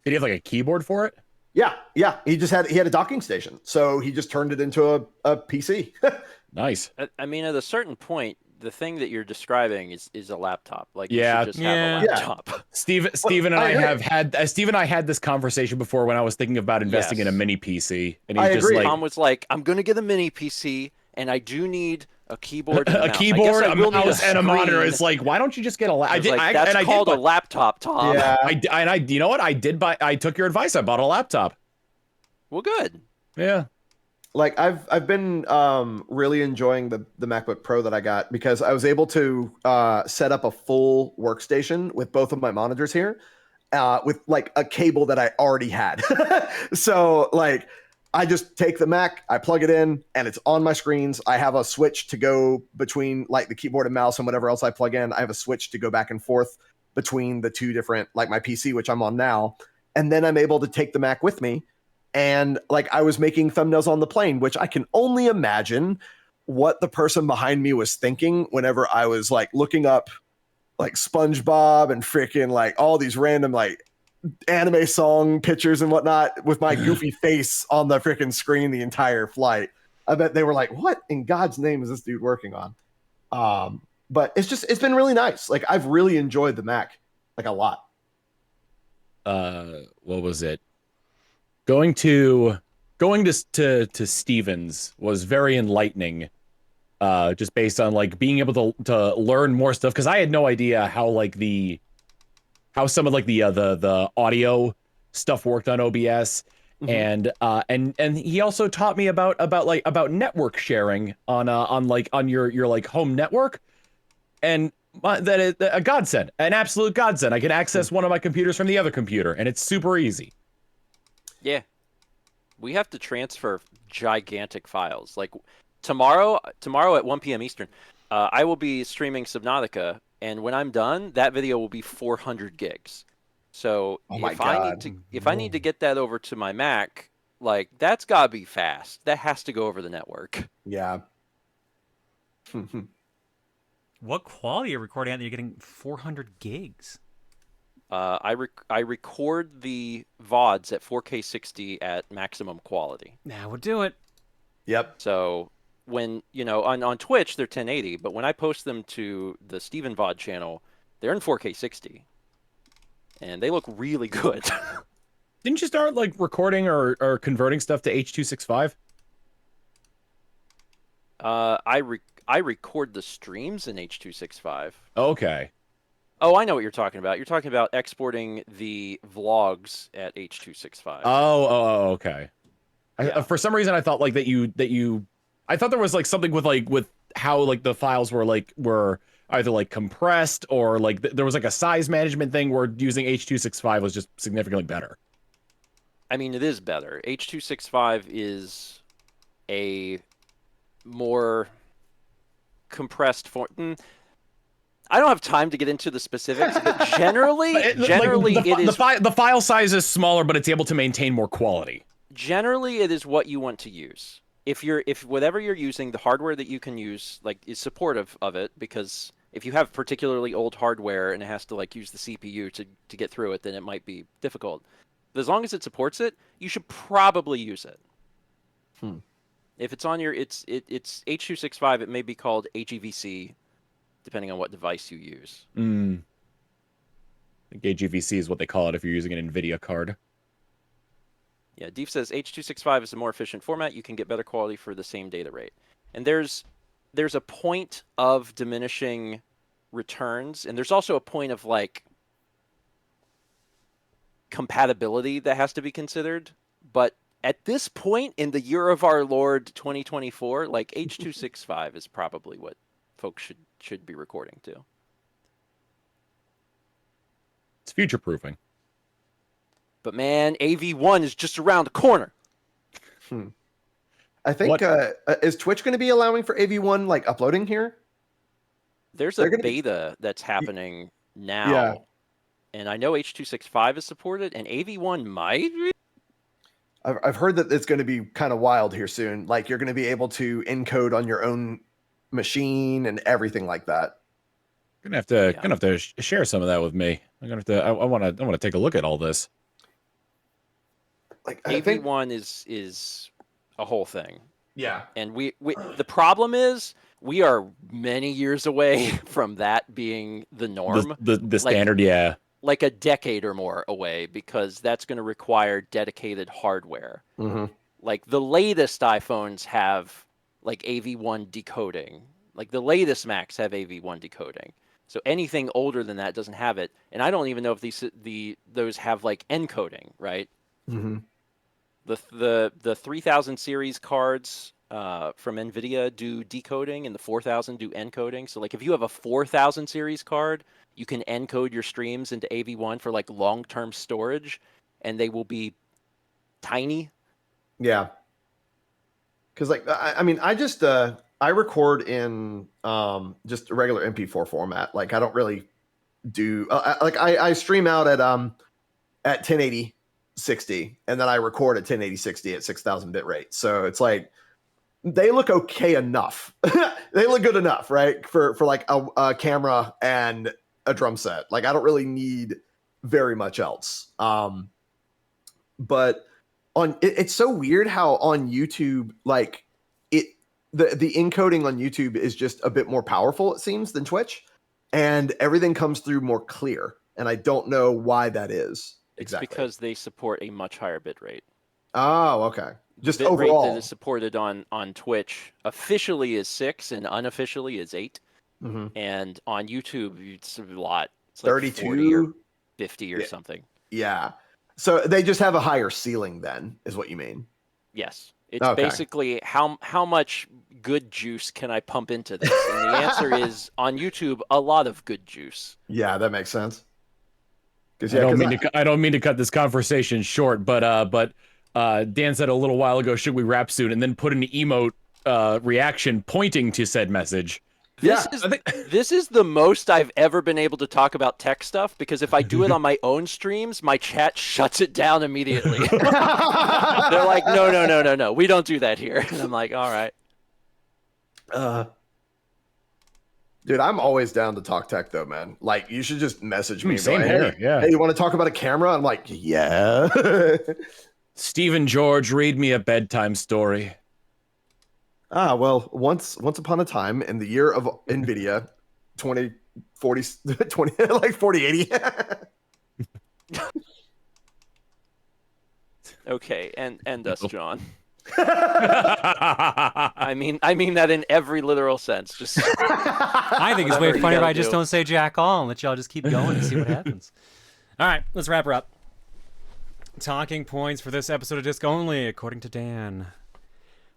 Did he have like a keyboard for it? Yeah. He had a docking station, so he just turned it into a PC. Nice. I mean, at a certain point, the thing that you're describing is a laptop. Like, you should just have a laptop. Steve and I had this conversation before when I was thinking about investing in a mini PC, and he's just like, Tom was like, "I'm going to get a mini PC, and I do need a keyboard, and a keyboard, a mouse, and a monitor." It's like, why don't you just get a laptop? That's called a laptop, Tom. Yeah. I you know what? I took your advice. I bought a laptop. Well, good. Yeah. Like I've been really enjoying the MacBook Pro that I got, because I was able to set up a full workstation with both of my monitors here, with like a cable that I already had. So like I just take the Mac, I plug it in, and it's on my screens. I have a switch to go between like the keyboard and mouse and whatever else I plug in. I have a switch to go back and forth between the two different, like my PC, which I'm on now, and then I'm able to take the Mac with me. And like I was making thumbnails on the plane, which I can only imagine what the person behind me was thinking whenever I was like looking up like SpongeBob and freaking like all these random like anime song pictures and whatnot with my goofy face on the freaking screen the entire flight. I bet they were like, what in God's name is this dude working on? But it's been really nice. Like I've really enjoyed the Mac like a lot. What was it? Going to Stevens was very enlightening. Just based on like being able to learn more stuff, because I had no idea how like how some of like the audio stuff worked on OBS. And he also taught me about network sharing on your like home network, and that is a godsend, an absolute godsend. I can access one of my computers from the other computer, and it's super easy. Yeah, we have to transfer gigantic files. Like tomorrow at 1 p.m. Eastern, I will be streaming Subnautica, and when I'm done, that video will be 400 gigs. So if I need to get that over to my Mac, like that's gotta be fast. That has to go over the network. Yeah. What quality are you recording at that you're getting 400 gigs? I record the VODs at 4K 60 at maximum quality. That would do it. Yep. So when, on Twitch, they're 1080, but when I post them to the Steven VOD channel, they're in 4K 60. And they look really good. Didn't you start like recording or converting stuff to H.265? I record the streams in H.265. Okay. Oh, I know what you're talking about. You're talking about exporting the vlogs at H.265. Oh, okay. Yeah. For some reason, I thought like that you. I thought there was like something with how like the files were either like compressed or like there was like a size management thing where using H.265 was just significantly better. I mean, it is better. H.265 is a more compressed form. I don't have time to get into the specifics, but generally, the file size is smaller, but it's able to maintain more quality. Generally, it is what you want to use. If whatever you're using, the hardware that you can use like is supportive of it, because if you have particularly old hardware and it has to like use the CPU to get through it, then it might be difficult. But as long as it supports it, you should probably use it. If it's on your it's H.265, it may be called HEVC, depending on what device you use. I think HEVC is what they call it if you're using an NVIDIA card. Yeah, Deef says H.265 is a more efficient format. You can get better quality for the same data rate. And there's a point of diminishing returns, and there's also a point of like compatibility that has to be considered. But at this point in the year of our Lord 2024, like H.265 is probably what folks should be recording to. It's future proofing. But man, AV1 is just around the corner. I think is Twitch going to be allowing for AV1 like uploading here? There's a beta that's happening now. Yeah. And I know H.265 is supported, and AV1 might be. I've heard that it's going to be kind of wild here soon. Like you're going to be able to encode on your own machine and everything like that. Gonna have to share some of that with me. I'm gonna have to. I want to take a look at all this. Like AV1 is a whole thing. Yeah. And we the problem is we are many years away from that being the norm. The standard, yeah. Like a decade or more away, because that's going to require dedicated hardware. Like the latest iPhones have like AV1 decoding. Like the latest Macs have AV1 decoding. So anything older than that doesn't have it. And I don't even know if those have like encoding, right? The 3000 series cards from NVIDIA do decoding, and the 4000 do encoding. So like if you have a 4000 series card, you can encode your streams into AV1 for like long-term storage, and they will be tiny. Yeah. Because like I mean I just I record in just a regular MP4 format. Like I don't really do like I stream out at 1080 60, and then I record at 1080 60 at 6,000 bit rate. So it's like they look okay enough. They look good enough, right? For like a camera and a drum set. Like I don't really need very much else. But it's so weird how on YouTube, like the encoding on YouTube is just a bit more powerful, it seems, than Twitch, and everything comes through more clear. And I don't know why that is exactly. It's because they support a much higher bit rate. Oh, okay. Just bit overall, rate that is supported on Twitch officially is 6 and unofficially is 8. Mm-hmm. And on YouTube, it's a lot. It's like 32 40 or 50 or something. Yeah. So they just have a higher ceiling then, is what you mean? Yes. It's Okay. basically how much good juice can I pump into this? And the answer is on YouTube, a lot of good juice. Yeah, that makes sense. I don't mean to cut this conversation short, but Dan said a little while ago, should we rap soon? And then put an emote reaction pointing to said message. This is the most I've ever been able to talk about tech stuff, because if I do it on my own streams, my chat shuts it down immediately. They're like, no, we don't do that here. And I'm like, all right. Dude, I'm always down to talk tech though, man. Like, you should just message me. Same like, here, yeah. Hey, you want to talk about a camera? I'm like, yeah. Stephen George, read me a bedtime story. Well, once upon a time in the year of NVIDIA, 2040, like 4080. Okay, and us, John. I mean that in every literal sense. Just I think it's way funnier if I just don't say jack all and let y'all just keep going and see what happens. All right, let's wrap her up. Talking points for this episode of Disc Only, according to Dan.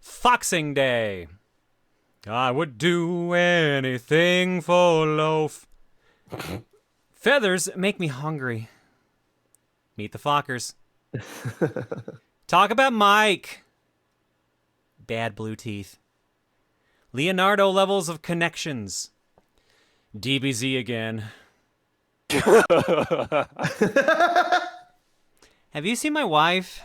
Foxing Day. I would do anything for loaf. Feathers make me hungry. Meet the Fockers. Talk about Mike. Bad blue teeth. Leonardo levels of connections. DBZ again. Have you seen my wife?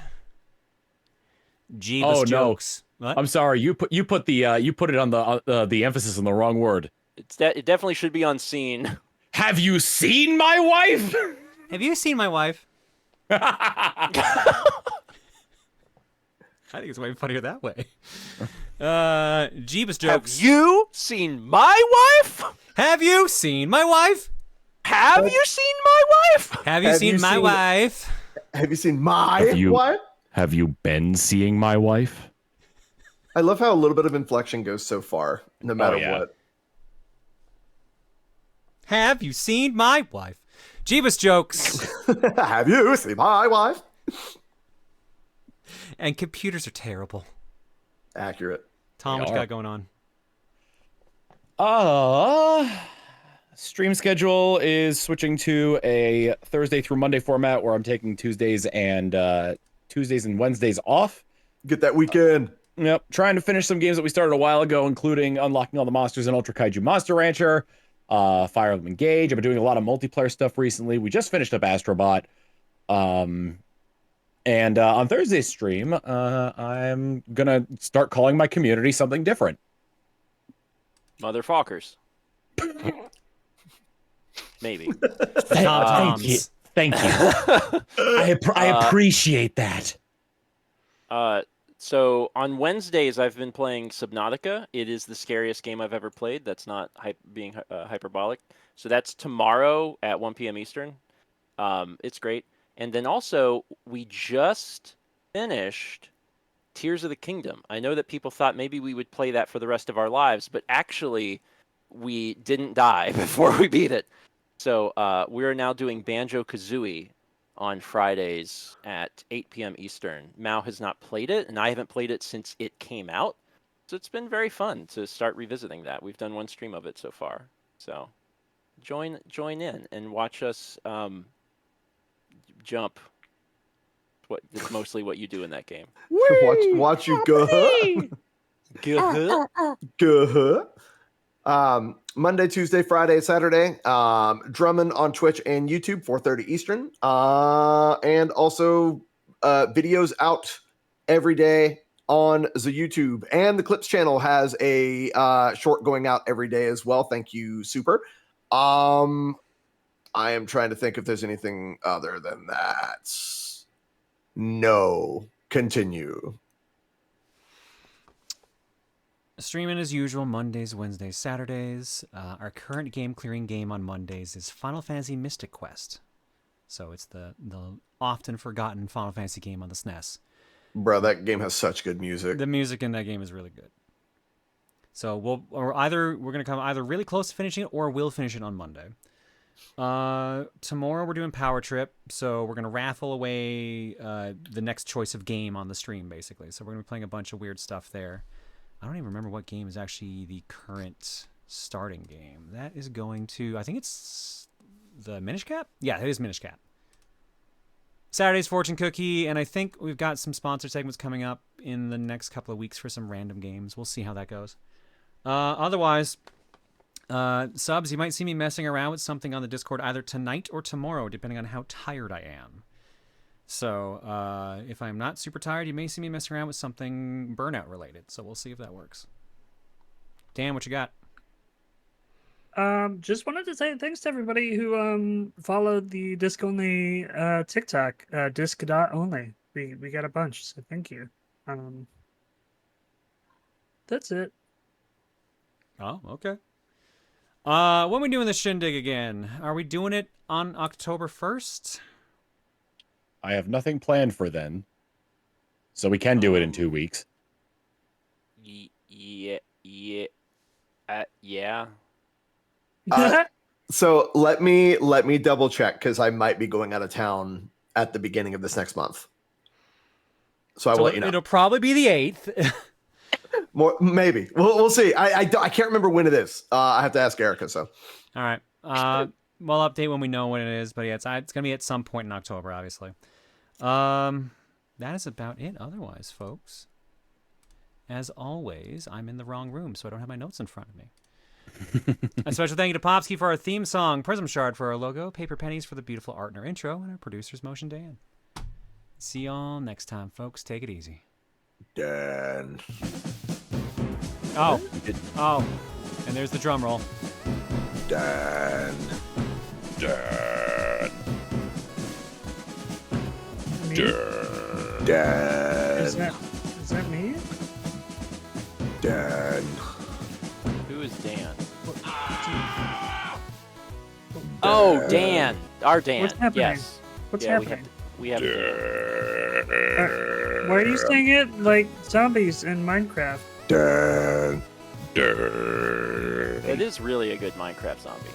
Jeebus jokes. What? I'm sorry. You put it on the emphasis on the wrong word. It definitely should be on scene. Have you seen my wife? Have you seen my wife? I think it's way funnier that way. Jeebus jokes. Have you seen my wife? Have you seen my wife? Have you seen my wife? Have you seen my wife? Have you seen my wife? Have you been seeing my wife? I love how a little bit of inflection goes so far, no matter what. Have you seen my wife? Jeebus jokes. Have you seen my wife? And computers are terrible. Accurate. Tom, what you got going on? Stream schedule is switching to a Thursday through Monday format where I'm taking Tuesdays and Wednesdays off. Get that weekend. Yep. Trying to finish some games that we started a while ago, including unlocking all the monsters in Ultra Kaiju Monster Rancher, Fire Emblem Engage. I've been doing a lot of multiplayer stuff recently. We just finished up Astrobot. And on Thursday's stream, I'm gonna start calling my community something different. Motherfuckers. Maybe. Thank you. Thank you. I appreciate that. So on Wednesdays, I've been playing Subnautica. It is the scariest game I've ever played. That's not being hyperbolic. So that's tomorrow at 1 p.m. Eastern. It's great. And then also, we just finished Tears of the Kingdom. I know that people thought maybe we would play that for the rest of our lives, but actually, we didn't die before we beat it. So we're now doing Banjo-Kazooie on Fridays at 8 p.m. Eastern. Mao has not played it, and I haven't played it since it came out. So it's been very fun to start revisiting that. We've done one stream of it so far. So join in and watch us jump. It's mostly what you do in that game. Watch you go. Good. Good. Monday, Tuesday, Friday, Saturday. Drumming on Twitch and YouTube, 4:30 Eastern. And also videos out every day on the YouTube. And the Clips channel has a short going out every day as well. Thank you, Super. I am trying to think if there's anything other than that. No. Continue. Streaming as usual, Mondays, Wednesdays, Saturdays. Our current game clearing game on Mondays is Final Fantasy Mystic Quest. So it's the often forgotten Final Fantasy game on the SNES. Bro, that game has such good music. The music in that game is really good. So we're gonna come either really close to finishing it or we'll finish it on Monday. Tomorrow we're doing Power Trip, so we're gonna raffle away the next choice of game on the stream, basically. So we're gonna be playing a bunch of weird stuff there. I don't even remember what game is actually the current starting game. That is going to, I think it's the Minish Cap? Yeah, it is Minish Cap. Saturday's Fortune Cookie, and I think we've got some sponsored segments coming up in the next couple of weeks for some random games. We'll see how that goes. Otherwise, subs, you might see me messing around with something on the Discord either tonight or tomorrow, depending on how tired I am. So if I'm not super tired, you may see me messing around with something burnout related. So we'll see if that works. Dan, what you got? Just wanted to say thanks to everybody who followed the disc only TikTok, disc.only. We got a bunch, so thank you. That's it. Oh, okay. When are we doing the shindig again? Are we doing it on October 1st? I have nothing planned for then, so we can do it in 2 weeks. Yeah. So let me double check because I might be going out of town at the beginning of this next month. So I will let you know. It'll probably be the 8th. More maybe. We'll see. I can't remember when it is. I have to ask Erica. So All right. We'll update when we know when it is, but yeah, it's gonna be at some point in October, obviously. That is about it. Otherwise, folks, as always, I'm in the wrong room, so I don't have my notes in front of me. A special thank you to Popsky for our theme song, Prism Shard for our logo, Paper Pennies for the beautiful art in our intro, and our producer's Motion Dan. See y'all next time, folks. Take it easy. Dan. Oh, and there's the drum roll. Dan. Dan. Me? Dan. Is that me? Dan. Who is Dan? What- Oh, Dan. Our Dan. What's happening? Yes. What's Yeah, happening? we have Dan. Why are you saying it like zombies in Minecraft? Dan. It is really a good Minecraft zombie.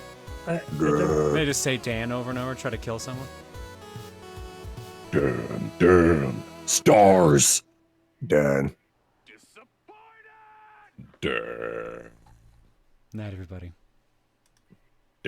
I don't- They just say Dan over and over, try to kill someone. Dan. Stars. Dan. Dan. Night, everybody.